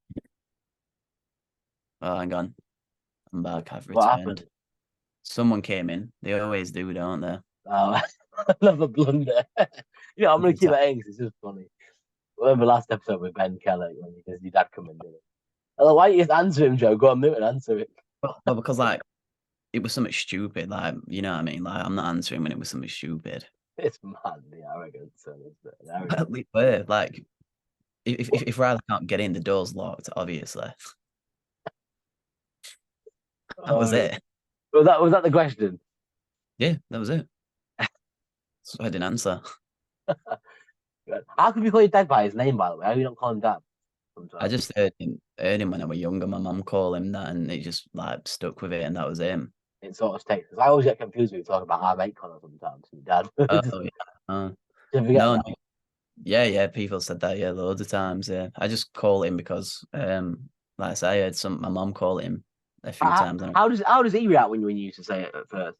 Speaker 5: Oh, hang on. I'm back. I've
Speaker 1: What
Speaker 5: returned.
Speaker 1: happened?
Speaker 5: Someone came in. They always do, don't they?
Speaker 1: Oh, another blunder. Yeah, I'm gonna keep it in because it's just funny. Remember last episode with Ben Kelly when his dad come in, didn't it? Hello, why don't you just answer him, Joe? Go on, mute and answer it.
Speaker 5: Well, because like it was something stupid. Like, you know what I mean? Like, I'm not answering when it was something stupid.
Speaker 1: It's mad, the arrogance, isn't it? The arrogance.
Speaker 5: Like, if Riley can't get in, the door's locked. Obviously, that was it.
Speaker 1: Was that the question?
Speaker 5: Yeah, that was it. So I didn't answer.
Speaker 1: How can you call your dad by his name, by the way? How do you not call him dad? Sometimes?
Speaker 5: I just heard him when I was younger. My mum called him that, and it just like stuck with it, and that was him.
Speaker 1: It sort of stakes. Because I always get confused when you talk about our mate Connor sometimes, your dad.
Speaker 5: Oh
Speaker 1: Just,
Speaker 5: yeah.
Speaker 1: don't forget
Speaker 5: No,
Speaker 1: that.
Speaker 5: no. Yeah. People said that, yeah, loads of times. Yeah, I just call him because, like I say, I had my mum call him a few times. And
Speaker 1: How does he react when you used to say it at first?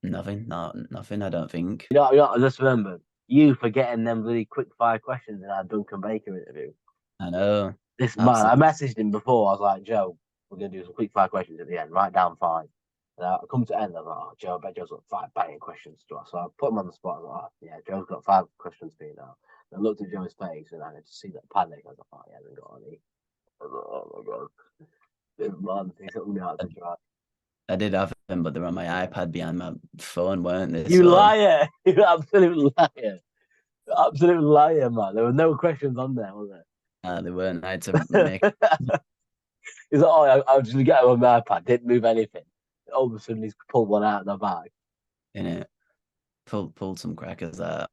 Speaker 5: nothing. I don't think.
Speaker 1: I just remember you forgetting them really quick fire questions in our Duncan Baker interview.
Speaker 5: I know.
Speaker 1: This man, I messaged him before. I was like, Joe, we're gonna do some quick fire questions at the end. Write down 5. And I come to the end. I was like, oh, Joe, I bet Joe's got 5 banging questions to us. So I put him on the spot. I was like, oh, yeah, Joe's got 5 questions for you now. And I looked at Joe's face and I could just see that panic. I was like, oh, he hasn't got any. I was like, oh my god, this man, he's something me out to try.
Speaker 5: I did have them, but they're on my iPad behind my phone, weren't they?
Speaker 1: You liar! You absolute liar! Absolute liar, man. There were no questions on there, was there?
Speaker 5: They weren't. I had to make.
Speaker 1: He's like, oh, I was just get him on my iPad, didn't move anything. All of a sudden, he's pulled one out of the bag.
Speaker 5: In it, pulled some crackers out.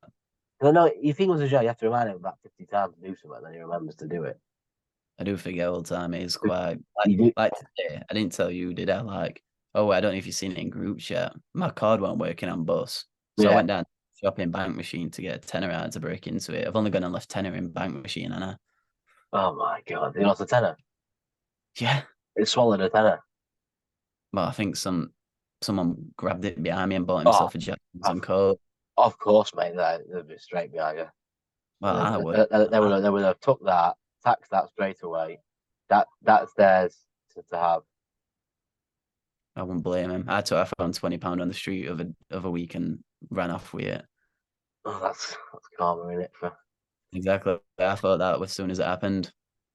Speaker 1: I know you think it was a joke. You have to remind him about 50 times to do something, then he remembers to do it.
Speaker 5: I do forget all the time. It's quite
Speaker 1: You
Speaker 5: like today. I didn't tell you, did I? Like, oh, I don't know if you've seen it in group chat. My card wasn't working on bus, so I went down to the shopping bank machine to get a tenner out to break into it. I've only gone and left tenner in bank machine, and I.
Speaker 1: Oh my god! He lost a tenner.
Speaker 5: Yeah,
Speaker 1: It swallowed a tenner.
Speaker 5: well, I think someone grabbed it behind me and bought himself a jacket and some coat.
Speaker 1: Of course, mate. They'd be straight behind you.
Speaker 5: Well, I would.
Speaker 1: They would have took that, taxed that straight away. That's theirs to have.
Speaker 5: I wouldn't blame him. I found £20 on the street of a week and ran off with it.
Speaker 1: Oh, that's karma in it for.
Speaker 5: Exactly. I thought that as soon as it happened.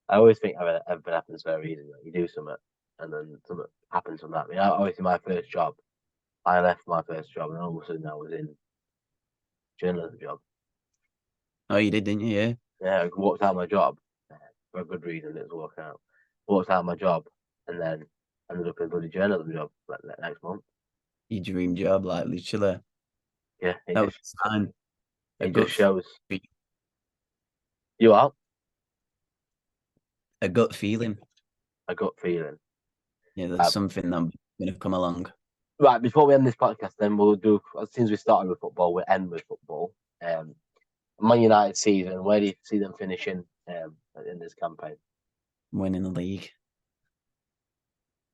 Speaker 1: I always think everything happens very easy. Like you do something, and then something happens from that. I mean, obviously, my first job, I left my first job, and all of a sudden I was in journalism job.
Speaker 5: Oh, you did, didn't you? Yeah.
Speaker 1: Yeah, I walked out of my job for a good reason. It was walking out. Walked out of my job, and then ended up in a bloody journalism job like next month.
Speaker 5: Your dream job, like literally.
Speaker 1: Yeah,
Speaker 5: That was a sign.
Speaker 1: It just shows. You out?
Speaker 5: A gut feeling.
Speaker 1: A gut feeling.
Speaker 5: Yeah, there's something that's going to come along.
Speaker 1: Right, before we end this podcast, then we'll do, as soon as we started with football, we'll end with football. Man United season, where do you see them finishing in this campaign?
Speaker 5: Winning the league.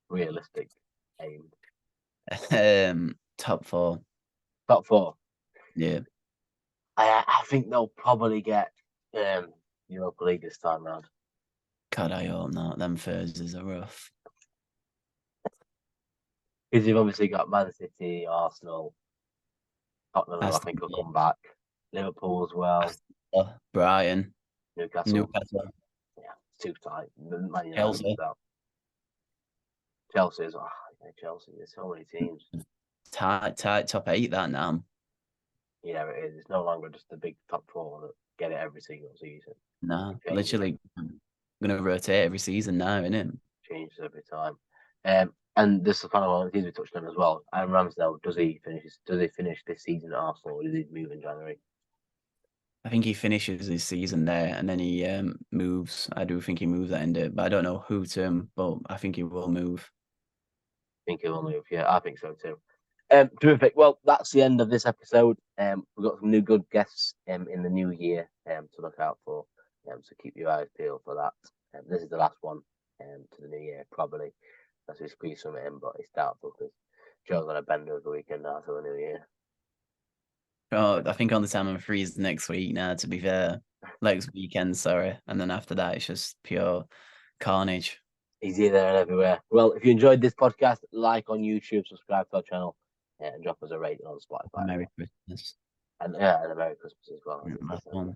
Speaker 1: Realistic aim.
Speaker 5: Top 4.
Speaker 1: Top 4.
Speaker 5: Yeah.
Speaker 1: I think they'll probably get Europa League this time round.
Speaker 5: God, I hope not. Them Thursdays are rough.
Speaker 1: Because you've obviously got Man City, Arsenal, Tottenham, I think will come back. Liverpool as well.
Speaker 5: Brighton.
Speaker 1: Newcastle. Yeah, it's too tight. Man United Chelsea is Chelsea. There's so many teams.
Speaker 5: Tight top 8 that now.
Speaker 1: Yeah, it is. It's no longer just the big top 4 that get it every single season.
Speaker 5: No, literally going to rotate every season now, isn't it?
Speaker 1: Changes every time. And this is the final one. It needs to be touched on as well. Aaron Ramsdale, does he finish this season at Arsenal, or does he move in January?
Speaker 5: I think he finishes his season there and then he moves. I do think he moves at end of it, but I don't know who to him, but I think he will move.
Speaker 1: I think he will move. Yeah, I think so too. Terrific. Well, that's the end of this episode. We've got some new good guests in the new year to look out for. So keep your eyes peeled for that. This is the last one to the new year, probably. Unless we squeeze some in, but it's doubtful because Joe's on a bender of the weekend now till the new year.
Speaker 5: Oh, I think on the time I'm free is next week now, to be fair. Next weekend, sorry. And then after that, it's just pure carnage.
Speaker 1: He's here, there, and everywhere. Well, if you enjoyed this podcast, like on YouTube, subscribe to our channel, and drop us a rating on Spotify.
Speaker 5: Merry Christmas.
Speaker 1: And a Merry Christmas as well.
Speaker 5: Last one.